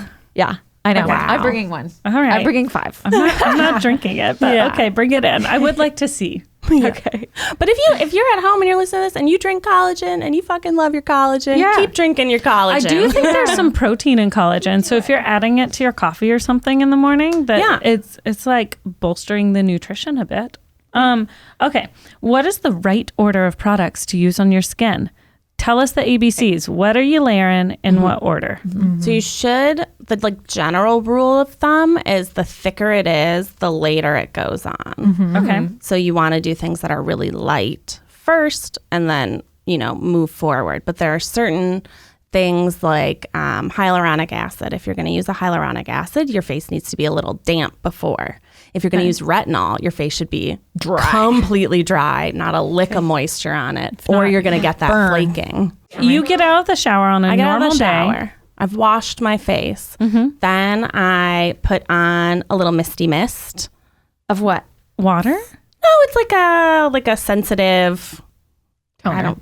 I know. Wow. I'm bringing one. All right. I'm bringing 5. I'm not drinking it, but okay, bring it in. I would like to see. Okay. But if you're at home and you're listening to this and you drink collagen and you fucking love your collagen, keep drinking your collagen. I do think there's some protein in collagen. So if you're adding it to your coffee or something in the morning, it's like bolstering the nutrition a bit. Okay. What is the right order of products to use on your skin? Tell us the ABCs. What are you layering in what order? So you should, the general rule of thumb is the thicker it is, the later it goes on. Okay. So you want to do things that are really light first and then, move forward. But there are certain things like hyaluronic acid. If you're going to use a hyaluronic acid, your face needs to be a little damp before. If you're going to use retinol, your face should be completely dry, not a lick of moisture on it, or you're going to get that flaking. You get out of the shower on a I get out normal of the day. shower. I've washed my face. Then I put on a little misty mist. Of what? Water? No, it's like a sensitive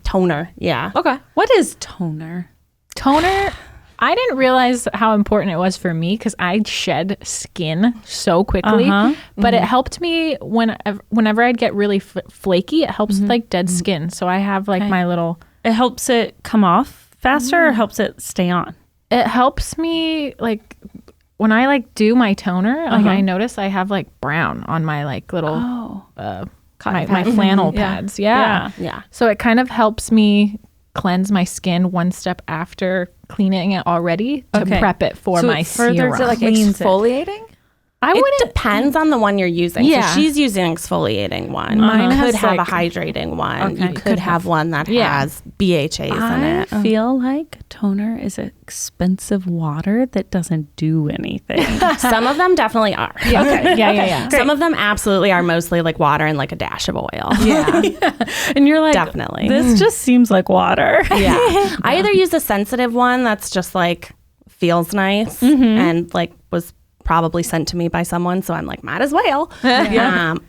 toner. Yeah. Okay. What is toner? Toner, I didn't realize how important it was for me because I shed skin so quickly. But it helped me whenever I'd get really flaky. It helps with like dead skin. So I have like my little. It helps it come off faster or helps it stay on? It helps me like when I like do my toner, like I notice I have like brown on my like little my flannel pads. Yeah. So it kind of helps me cleanse my skin one step after cleaning it already to prep it for my serum. Is it like exfoliating? It depends on the one you're using. Yeah. So she's using exfoliating one. Mine You could has, have like- a hydrating one. Okay. You could have one that has BHAs in I it. feel like toner is expensive water that doesn't do anything. Some of them definitely are. Okay. Yeah. Some of them absolutely are mostly like water and like a dash of oil. Yeah. And you're like, Definitely. this just seems like water. Yeah. I either use a sensitive one that's just like feels nice and like was probably sent to me by someone, so I'm like, might as well.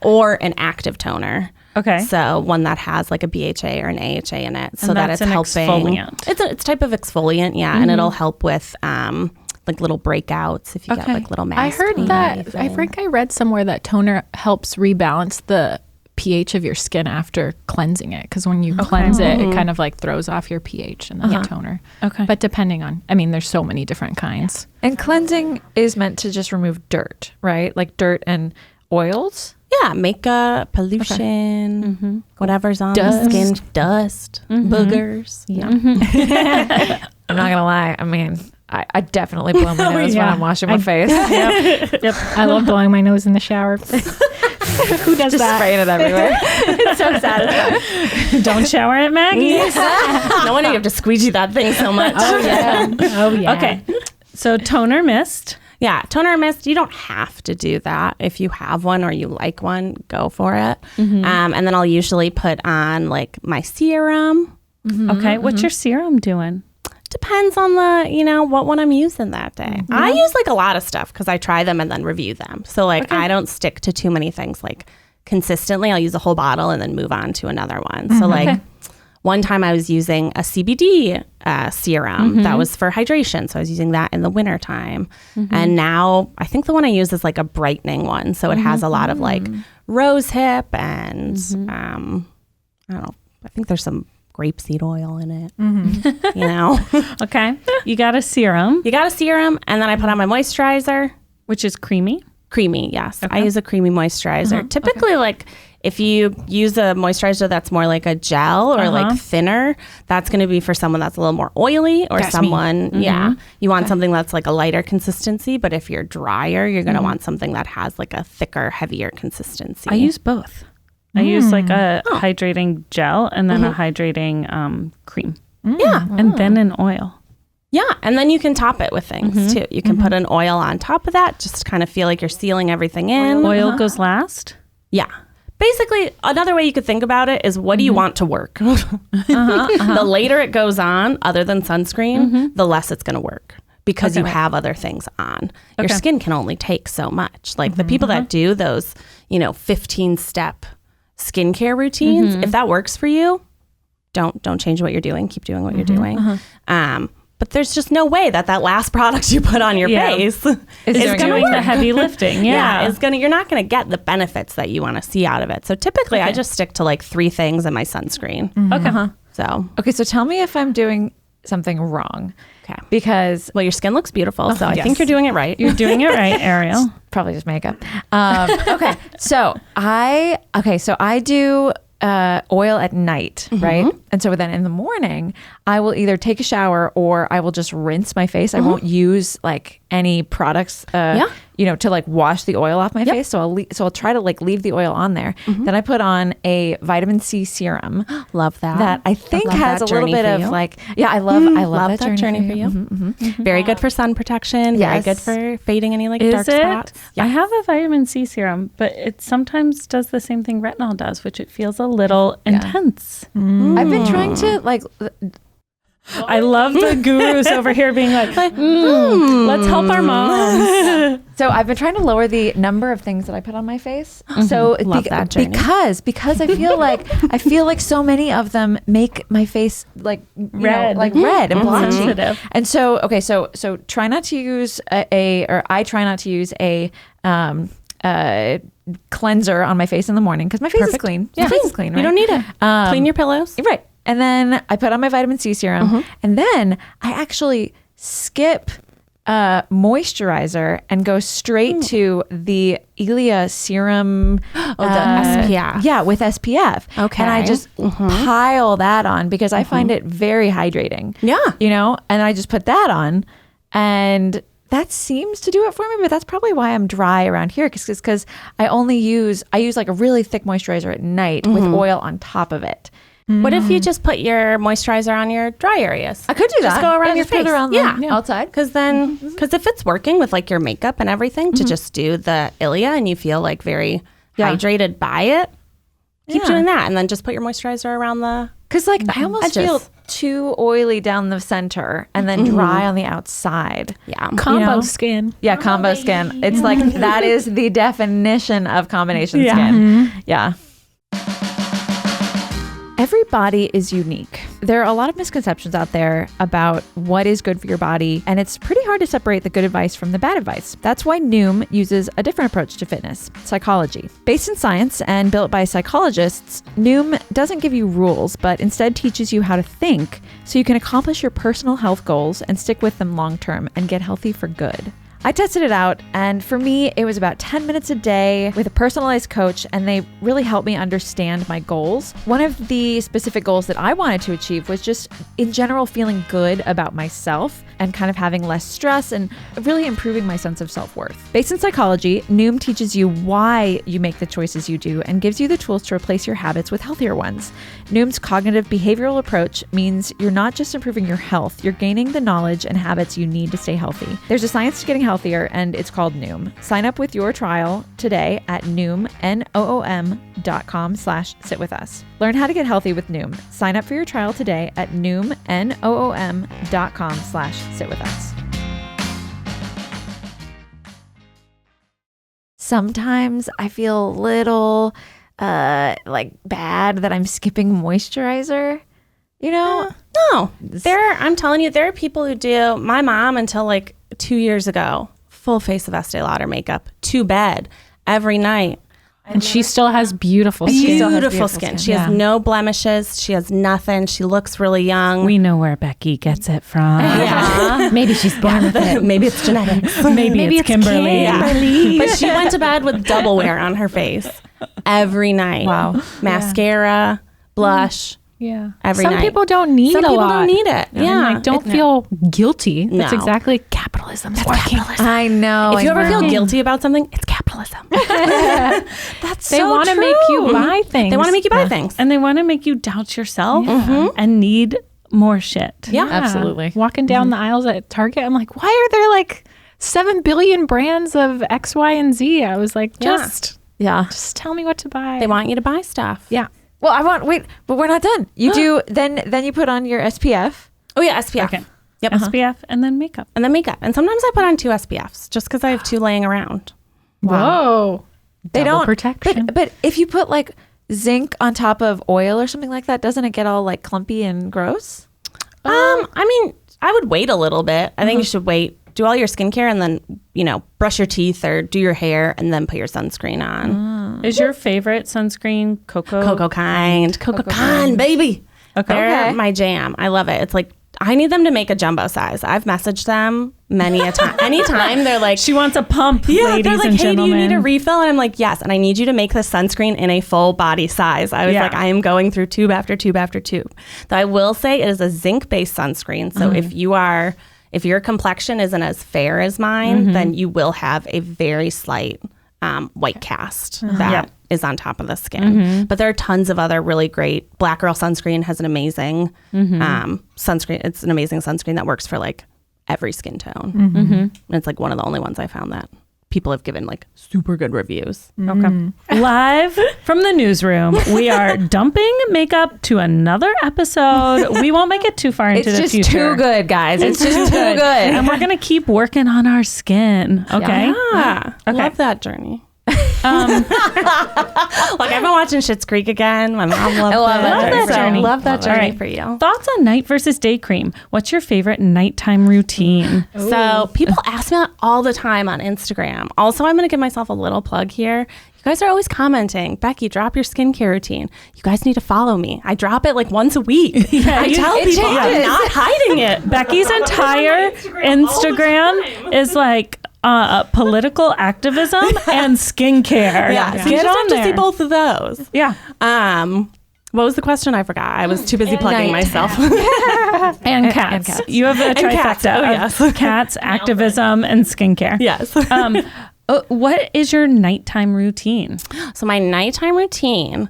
Or an active toner. Okay. So one that has like a BHA or an AHA in it, so And that that's it's an helping. exfoliant. It's a type of exfoliant, and it'll help with like little breakouts if you get like little I masks. heard that. I think I read somewhere that toner helps rebalance the pH of your skin after cleansing it, because when you cleanse it, it kind of like throws off your pH and the toner. Okay. But depending on, I mean, there's so many different kinds. And cleansing is meant to just remove dirt, right? Like dirt and oils. Yeah, makeup, pollution, whatever's on the skin, dust, boogers. I'm not gonna lie. I mean, I definitely blow my nose when I'm washing my face. Yep. I love blowing my nose in the shower. Who does Just that? spraying it everywhere. It's so satisfying. Don't shower at Maggie's. No wonder you have to squeegee that thing so much. Oh yeah. Okay. So toner mist. Yeah, toner mist, you don't have to do that. If you have one or you like one, go for it. And then I'll usually put on like my serum. Okay. What's your serum doing? Depends on the, what one I'm using that day. I use like a lot of stuff because I try them and then review them. So like I don't stick to too many things like consistently. I'll use a whole bottle and then move on to another one. So like one time I was using a CBD serum that was for hydration. So I was using that in the wintertime. And now I think the one I use is like a brightening one. So it has a lot of like rose hip and I don't know. I think there's some grapeseed oil in it. Okay. You got a serum, You got a serum, and then I put on my moisturizer. which is creamy. Creamy, yes. I use a creamy moisturizer. Typically, like if you use a moisturizer that's more like a gel or like thinner, that's going to be for someone that's a little more oily or That's me. someone, you want something that's like a lighter consistency. But if you're drier, you're going to want something that has like a thicker, heavier consistency. I use both. I use like a hydrating gel and then a hydrating cream. Yeah. And then an oil. Yeah, and then you can top it with things too. You can put an oil on top of that, just to kind of feel like you're sealing everything in. Oil goes last. Yeah. Basically, another way you could think about it is, what do you want to work? The later it goes on, other than sunscreen, the less it's going to work because you have other things on. Your skin can only take so much. Like the people that do those, 15-step skincare routines, if that works for you, don't change what you're doing. Keep doing what you're doing. But there's just no way that last product you put on your face is gonna doing work. the heavy lifting. Yeah. You're not gonna get the benefits that you want to see out of it. So typically I just stick to like 3 things in my sunscreen. Okay. So Okay, so tell me if I'm doing something wrong. okay. Because Well, your skin looks beautiful, so I think you're doing it right. You're doing it right, Ariel. probably just makeup. Okay, so I do oil at night, right? And so then in the morning, I will either take a shower or I will just rinse my face. I won't use like any products, to like wash the oil off my face. So I'll try to like leave the oil on there. Then I put on a vitamin C serum. Love that. That I think love has a that little journey bit for of you. like, I love that journey for you. Very good for sun protection. Yes. Very good for fading any like Is dark it? spots. I have a vitamin C serum, but it sometimes does the same thing retinol does, which it feels a little intense. I've been trying to like, I love the gurus over here being like, let's help our moms. so I've been trying to lower the number of things that I put on my face. So Love that journey. because I feel like so many of them make my face like Red. red and blotchy. Sensitive. And so so try not to use I try not to use a cleanser on my face in the morning because my face is clean. My face is clean. Right? You don't need it. Clean your pillows. Right. And then I put on my vitamin C serum. And then I actually skip moisturizer and go straight to the Ilia serum. The SPF. Yeah, with SPF. Okay. And I just pile that on because I find it very hydrating. Yeah. And I just put that on, and that seems to do it for me, but that's probably why I'm dry around here, because I use like a really thick moisturizer at night with oil on top of it. What if you just put your moisturizer on your dry areas? I could do that. Just go around your Just put it face. around the outside. Because if it's working with like your makeup and everything, to just do the Ilia and you feel like very hydrated by it, keep doing that. And then just put your moisturizer around the Because like I almost edges. feel too oily down the center and then dry on the outside. Yeah. Combo skin. Yeah, combo skin. It's like that is the definition of combination skin. Yeah. Every body is unique. There are a lot of misconceptions out there about what is good for your body, and it's pretty hard to separate the good advice from the bad advice. That's why Noom uses a different approach to fitness, psychology. Based in science and built by psychologists, Noom doesn't give you rules, but instead teaches you how to think so you can accomplish your personal health goals and stick with them long term and get healthy for good. I tested it out, and for me, it was about 10 minutes a day with a personalized coach, and they really helped me understand my goals. One of the specific goals that I wanted to achieve was just, in general, feeling good about myself and kind of having less stress and really improving my sense of self-worth. Based in psychology, Noom teaches you why you make the choices you do and gives you the tools to replace your habits with healthier ones. Noom's cognitive behavioral approach means you're not just improving your health, you're gaining the knowledge and habits you need to stay healthy. There's a science to getting healthier, and it's called Noom. Sign up with your trial today at Noom, Noom.com/sitwithus. Learn how to get healthy with Noom. Sign up for your trial today at Noom, Noom.com/sitwithus. Sometimes I feel a little like bad that I'm skipping moisturizer, No, I'm telling you, there are people who do. My mom, until like 2 years ago, full face of Estee Lauder makeup to bed every night. And she still has beautiful skin. Beautiful skin. She has no blemishes. She has nothing. She looks really young. We know where Becky gets it from. Yeah. Maybe she's born with it. Maybe it's genetics. Maybe it's Kimberly. But she went to bed with double wear on her face every night. Wow. Mascara, blush. Yeah. Every Some night. people don't need Some a people lot. don't need it. Yeah. And don't feel guilty. That's No. exactly capitalism. That's capitalism. I know. If you ever feel guilty about something, it's capitalism. That's They want to make you buy things. They want to make you buy things. And they want to make you doubt yourself and need more shit. Yeah. Absolutely. Walking down the aisles at Target, I'm like, why are there like 7 billion brands of X, Y, and Z? I was like, just tell me what to buy. They want you to buy stuff. Yeah. Well, but we're not done. You do, then you put on your SPF. Oh, yeah, SPF. Okay. Yep. SPF and then makeup. And then makeup. And sometimes I put on 2 SPFs just because I have 2 laying around. Whoa. They Double don't protection. But if you put like zinc on top of oil or something like that, doesn't it get all like clumpy and gross? I mean, I would wait a little bit. I think you should wait. Do all your skincare and then, brush your teeth or do your hair and then put your sunscreen on. Is your favorite sunscreen Cocoa? Cocoa Kind, baby. Okay. They're my jam. I love it. It's like, I need them to make a jumbo size. I've messaged them many a time. Anytime they're like, She wants a pump, ladies they're like, and hey, gentlemen. do you need a refill? And I'm like, yes. And I need you to make the sunscreen in a full body size. I was like, I am going through tube after tube after tube. Though I will say it is a zinc-based sunscreen. So if your complexion isn't as fair as mine, then you will have a very slight white cast that is on top of the skin. But there are tons of other really great. Black Girl Sunscreen has an amazing sunscreen. It's an amazing sunscreen that works for like every skin tone. And it's like one of the only ones I found that people have given like super good reviews. Okay. Live from the newsroom, we are dumping makeup to another episode. We won't make it too far into It's the just future. too good, guys. It's just too good. And we're going to keep working on our skin. Okay. Yeah. I love that journey. Like, I've been watching Schitt's Creek again. My mom loved it. Love that journey for you. Thoughts on night versus day cream? What's your favorite nighttime routine? So people ask me that all the time on Instagram. Also, I'm going to give myself a little plug here. You guys are always commenting, Becky, drop your skincare routine. You guys need to follow me. I drop it like once a week. I tell people I'm not hiding it. Becky's entire Instagram is like political activism and skincare. Yeah, so you Get just on have there. to see both of those. Yeah. What was the question? I forgot. I was too busy plugging myself. And cats. You have a trifecta. Cats. Oh, yes. Of cats, activism, and skincare. Yes. What is your nighttime routine? So my nighttime routine,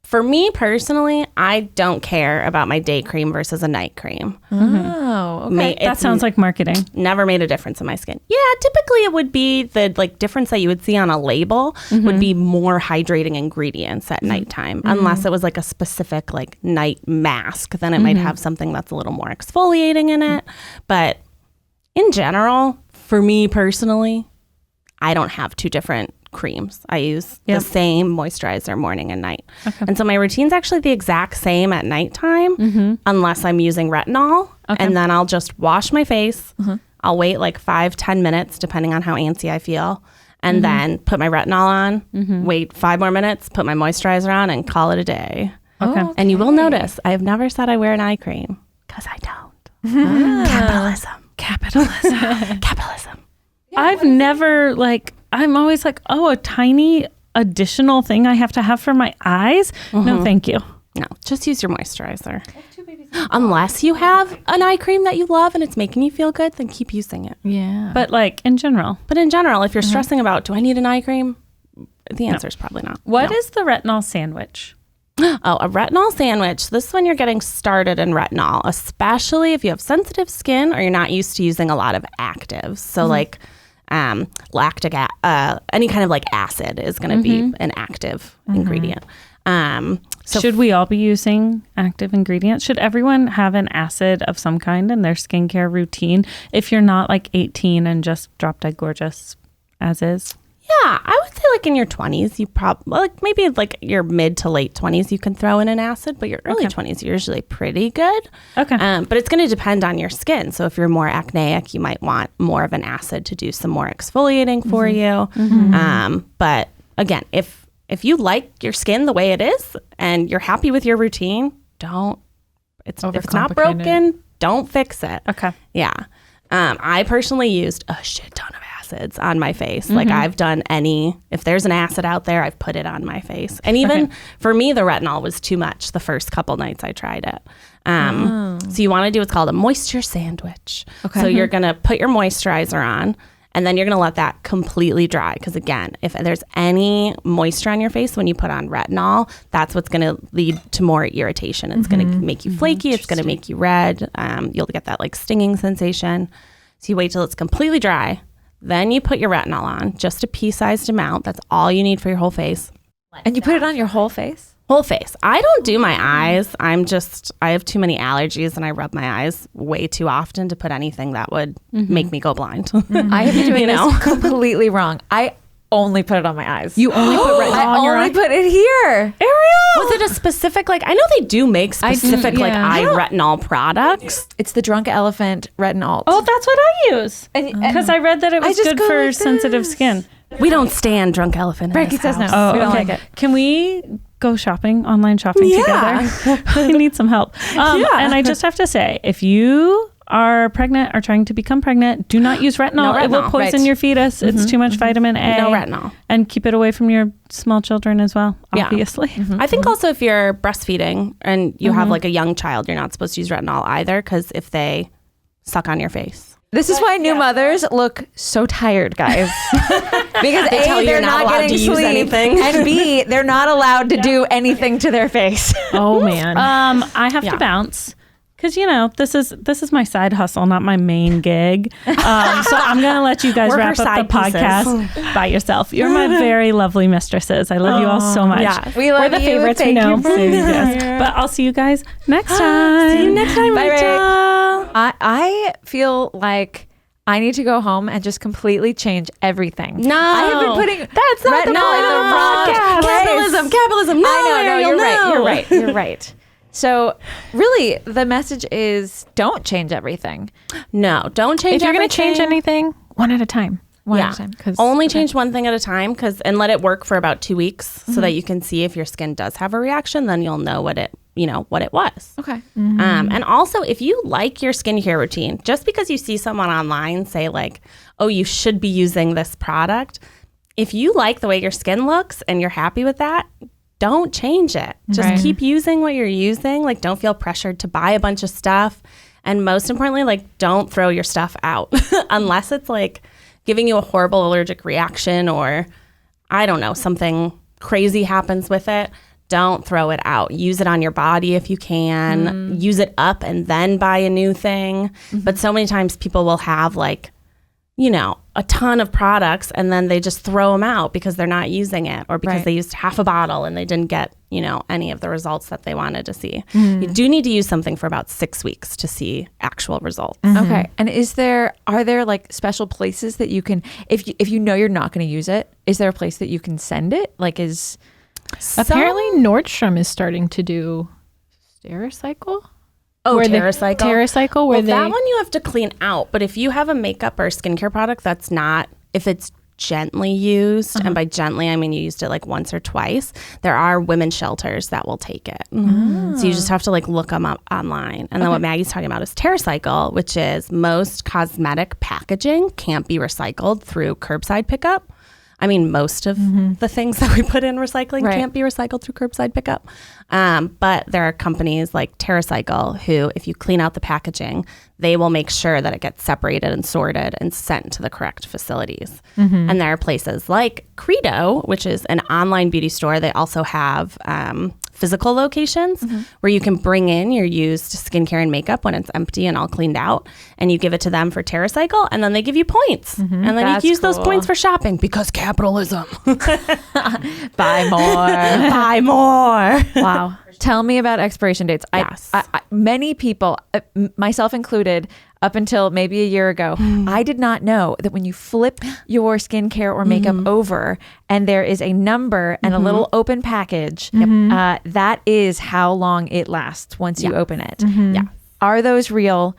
for me personally, I don't care about my day cream versus a night cream. Oh, okay. That sounds like marketing. Never made a difference in my skin. Yeah, typically it would be the like difference that you would see on a label would be more hydrating ingredients at nighttime, unless it was like a specific like night mask. Then it might have something that's a little more exfoliating in it. But in general, for me personally, I don't have two different creams. I use the same moisturizer morning and night. Okay. And so my routine's actually the exact same at nighttime, unless I'm using retinol. Okay. And then I'll just wash my face. I'll wait like 5-10 minutes, depending on how antsy I feel. And then put my retinol on, wait 5 more minutes, put my moisturizer on, and call it a day. Okay. And you will notice I have never said I wear an eye cream, because I don't. Capitalism. I've never I'm always like, oh, a tiny additional thing I have to have for my eyes? No, thank you. No, just use your moisturizer. Unless you have an eye cream that you love and it's making you feel good, then keep using it. Yeah. But like in general. But in general, if you're stressing about, do I need an eye cream? The answer is probably not. What is the retinol sandwich? Oh, a retinol sandwich. This is when you're getting started in retinol, especially if you have sensitive skin or you're not used to using a lot of actives. So like lactic, any kind of like acid is going to be an active ingredient. So should we all be using active ingredients? Should everyone have an acid of some kind in their skincare routine if you're not like 18 and just drop dead gorgeous as is? Yeah, I would say like in your 20s, you probably like maybe like your mid to late 20s, you can throw in an acid, but your early 20s are usually pretty good. Okay. But it's going to depend on your skin. So if you're more acneic, you might want more of an acid to do some more exfoliating for you. But again, if you like your skin the way it is and you're happy with your routine, if it's not broken, don't fix it. Okay. Yeah. I personally used a shit ton of acids on my face. Like I've done if there's an acid out there, I've put it on my face. And even for me, the retinol was too much the first couple nights I tried it. So you want to do what's called a moisture sandwich. Okay. So you're going to put your moisturizer on and then you're going to let that completely dry. Because again, if there's any moisture on your face when you put on retinol, that's what's going to lead to more irritation. It's going to make you flaky. It's going to make you red. You'll get that like stinging sensation. So you wait till it's completely dry. Then you put your retinol on, just a pea-sized amount. That's all you need for your whole face. And you put it on your whole face? Whole face. I don't do my eyes. I have too many allergies and I rub my eyes way too often to put anything that would make me go blind. I have been doing this completely wrong. I only put it on my eyes. You only put retinol on your eye? I only put it here. Ariel! Was it a specific, I know they do make specific, eye retinol products. It's the Drunk Elephant retinol. Oh, that's what I use. Because I read that it was good for like sensitive skin. We don't stand Drunk Elephant. Becky says no. Oh, we don't okay. like it. Can we go online shopping together? I need some help. And I just have to say, if you are pregnant or trying to become pregnant, do not use retinol. No retinol. It will poison your fetus. It's too much vitamin A. No retinol. And keep it away from your small children as well, obviously. I think also if you're breastfeeding and you have like a young child, you're not supposed to use retinol either, because if they suck on your face. This is why new mothers look so tired, guys. Because They tell A, you they're you're not allowed getting to use sleep, anything. and B, they're not allowed to do anything to their face. Oh man. I have to bounce. Because, this is my side hustle, not my main gig. So I'm going to let you guys wrap up the podcast by yourself. You're my very lovely mistresses. I love you all so much. Yeah. We love We're the you. favorites, Thank we know. you for being here. But I'll see you guys next time. See you next time, Bye, Rachel. I feel like I need to go home and just completely change everything. No. I have been putting That's not the retinol in the wrong place. Capitalism. No, I know, Ariel, you're right. So really, the message is don't change everything. No, don't change If you're going to change everything. anything, one at a time. One at a time. Only change one thing at a time and let it work for about 2 weeks so that you can see if your skin does have a reaction. Then you'll know what it was. Okay. And also, if you like your skincare routine, just because you see someone online say like, oh, you should be using this product. If you like the way your skin looks and you're happy with that, don't change it. Just keep using what you're using. Like, don't feel pressured to buy a bunch of stuff. And most importantly, like, don't throw your stuff out unless it's like giving you a horrible allergic reaction or, I don't know, something crazy happens with it. Don't throw it out. Use it on your body if you can. Use it up and then buy a new thing. But so many times people will have like, a ton of products and then they just throw them out because they're not using it or because they used half a bottle and they didn't get, any of the results that they wanted to see. You do need to use something for about 6 weeks to see actual results. Okay. And are there like special places that you can, if you know you're not going to use it, is there a place that you can send it? Like Apparently Nordstrom is starting to do Stericycle. Oh, TerraCycle. TerraCycle, where that one you have to clean out. But if you have a makeup or skincare product that's not, if it's gently used, and by gently I mean you used it like once or twice, there are women's shelters that will take it. So you just have to like look them up online. And then what Maggie's talking about is TerraCycle, which is most cosmetic packaging can't be recycled through curbside pickup. I mean, most of the things that we put in recycling can't be recycled through curbside pickup. But there are companies like TerraCycle who, if you clean out the packaging, they will make sure that it gets separated and sorted and sent to the correct facilities. And there are places like Credo, which is an online beauty store. They also have physical locations where you can bring in your used skincare and makeup when it's empty and all cleaned out, and you give it to them for TerraCycle, and then they give you points. And then you can use those points for shopping because capitalism. buy more. Buy more. Wow. Tell me about expiration dates. Yes. I many people, myself included, up until maybe a year ago, I did not know that when you flip your skincare or makeup over and there is a number and a little open package, that is how long it lasts once you open it. Yeah. Are those real?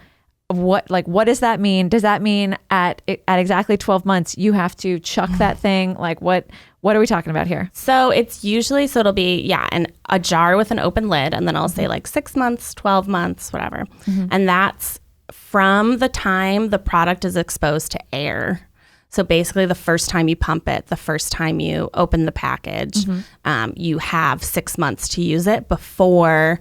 What does that mean? Does that mean at exactly 12 months you have to chuck that thing? Like what are we talking about here? So it's usually, it'll be, a jar with an open lid, and then I'll say like 6 months, 12 months, whatever. And that's from the time the product is exposed to air. So basically the first time you pump it, the first time you open the package, you have 6 months to use it before.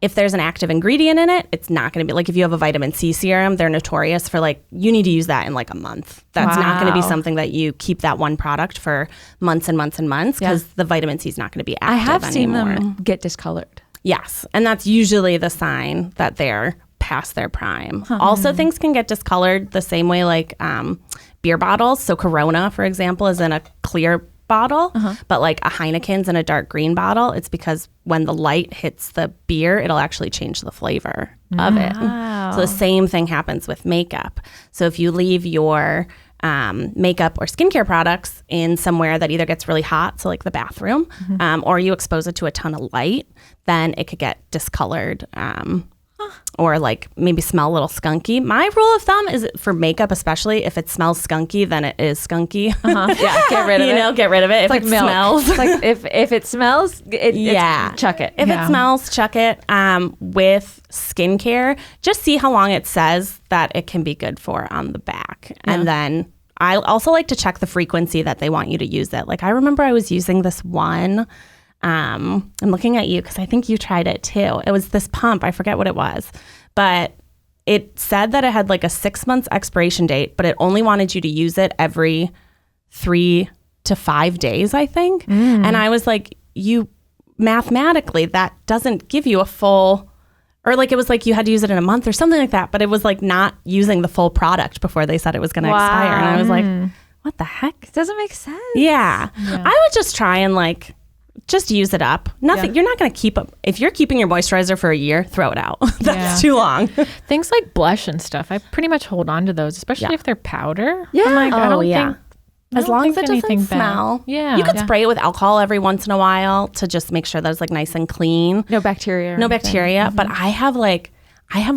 If there's an active ingredient in it, it's not going to be like if you have a vitamin C serum, they're notorious for like, you need to use that in like a month. That's not going to be something that you keep that one product for months and months and months because the vitamin C is not going to be active I have anymore. seen them get discolored. Yes. And that's usually the sign that they're past their prime. Also, things can get discolored the same way like beer bottles. So Corona, for example, is in a clear bottle, but like a Heineken's in a dark green bottle. It's because when the light hits the beer, it'll actually change the flavor of it. So the same thing happens with makeup. So if you leave your makeup or skincare products in somewhere that either gets really hot, so like the bathroom, or you expose it to a ton of light, then it could get discolored. Or like maybe smell a little skunky. My rule of thumb is for makeup, especially if it smells skunky, then it is skunky. Yeah, get rid of it. Get rid of it. It's like it milk. smells. It's like if it smells, chuck it. If it smells, chuck it. With skincare, just see how long it says that it can be good for on the back. And then I also like to check the frequency that they want you to use it. Like I remember I was using this one. I'm looking at you because I think you tried it too. It was this pump. I forget what it was, but it said that it had like a 6 months expiration date, but it only wanted you to use it every 3 to 5 days, I think. And I was like, you mathematically, that doesn't give you a full, or like it was like you had to use it in a month or something like that, but it was like not using the full product before they said it was going to expire. And I was like, what the heck? It doesn't make sense. Yeah. I would just try and like just use it up. Nothing. You're not going to keep up. If you're keeping your moisturizer for a year, throw it out. That's too long. Things like blush and stuff, I pretty much hold on to those, especially if they're powder. Yeah. I'm like, I don't think, As long as it doesn't anything smell. bad. Yeah. You could spray it with alcohol every once in a while to just make sure that it's like nice and clean. No bacteria. No bacteria. But I have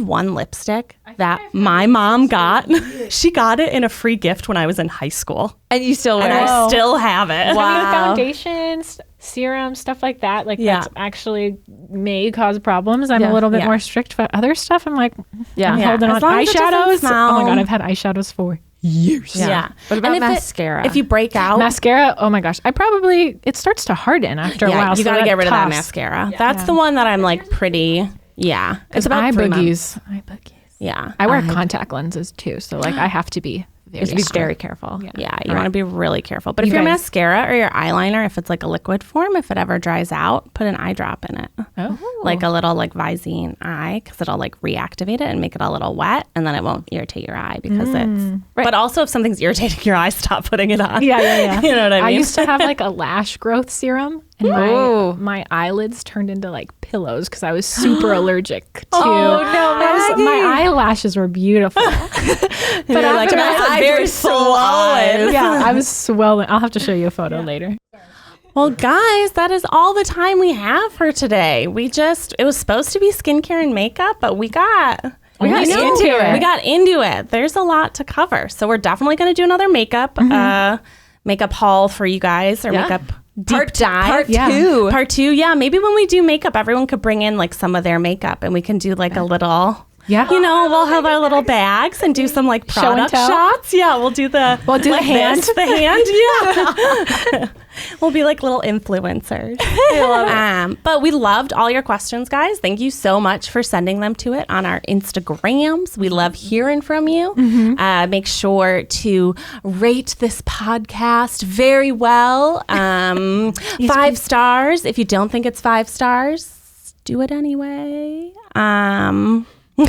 one lipstick that my mom got. She got it in a free gift when I was in high school. And you still wear And it. I still have it. I mean, foundations, serums, stuff like that, like that's actually may cause problems. I'm a little bit more strict, but other stuff, I'm like, I'm holding As on. long as it doesn't Eyeshadows. smell. Oh my God, I've had eyeshadows for years. Yeah. What about And mascara? if you break out. Mascara, oh my gosh, it starts to harden after a while. You so got to I get rid of that toss. mascara. That's the one that I'm like pretty, it's about eye 3 months. boogies. Eye boogies. Yeah. I wear contact lenses too, so like I have to be very careful. Yeah, you want to be really careful. But if your mascara or your eyeliner, if it's like a liquid form, if it ever dries out, put an eye drop in it. Oh. Like a little like Visine eye, because it'll like reactivate it and make it a little wet, and then it won't irritate your eye because it's. But also, if something's irritating your eye, stop putting it on. Yeah. You know what I mean? I used to have like a lash growth serum, and my eyelids turned into like pillows because I was super allergic to. Oh, no, Maggie. My eyelashes were beautiful, but like, after my that, eyes very swollen. yeah, I was swollen. I'll have to show you a photo later. Well, guys, that is all the time we have for today. It was supposed to be skincare and makeup, but we got into it. We got into it. There's a lot to cover. So we're definitely going to do another makeup haul for you guys, or makeup deep dive. Part two. Part 2. Yeah. Maybe when we do makeup, everyone could bring in like some of their makeup and we can do like a little... Yeah. You know, we'll have our little bags and do some like Show and product tell. shots. Yeah, we'll do the the hand. The hand, yeah. We'll be like little influencers. I love it. But we loved all your questions, guys. Thank you so much for sending them to it on our Instagrams. We love hearing from you. Make sure to rate this podcast very well. 5 stars. If you don't think it's 5 stars, do it anyway. We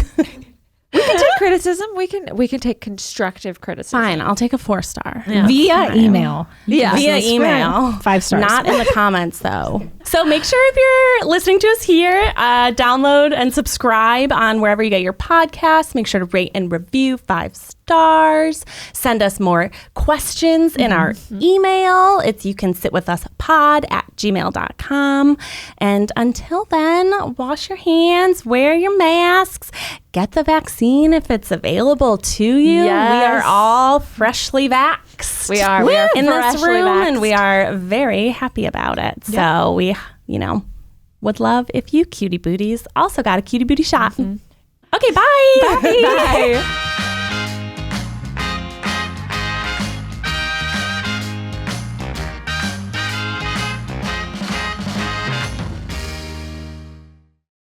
can take criticism. We can take constructive criticism. Fine, I'll take a 4-star. Via email. Yeah. Via email. 5 stars. Not in the comments, though. So make sure if you're listening to us here, download and subscribe on wherever you get your podcasts. Make sure to rate and review 5 stars. Send us more questions in our email. You can sit with us pod@gmail.com. And until then, wash your hands, wear your masks, get the vaccine if it's available to you. Yes. We are all freshly vaxxed. We are. We are in this freshly room, vaxxed. and we are very happy about it. So we, would love if you cutie booties also got a cutie booty shot. Okay, bye. Bye.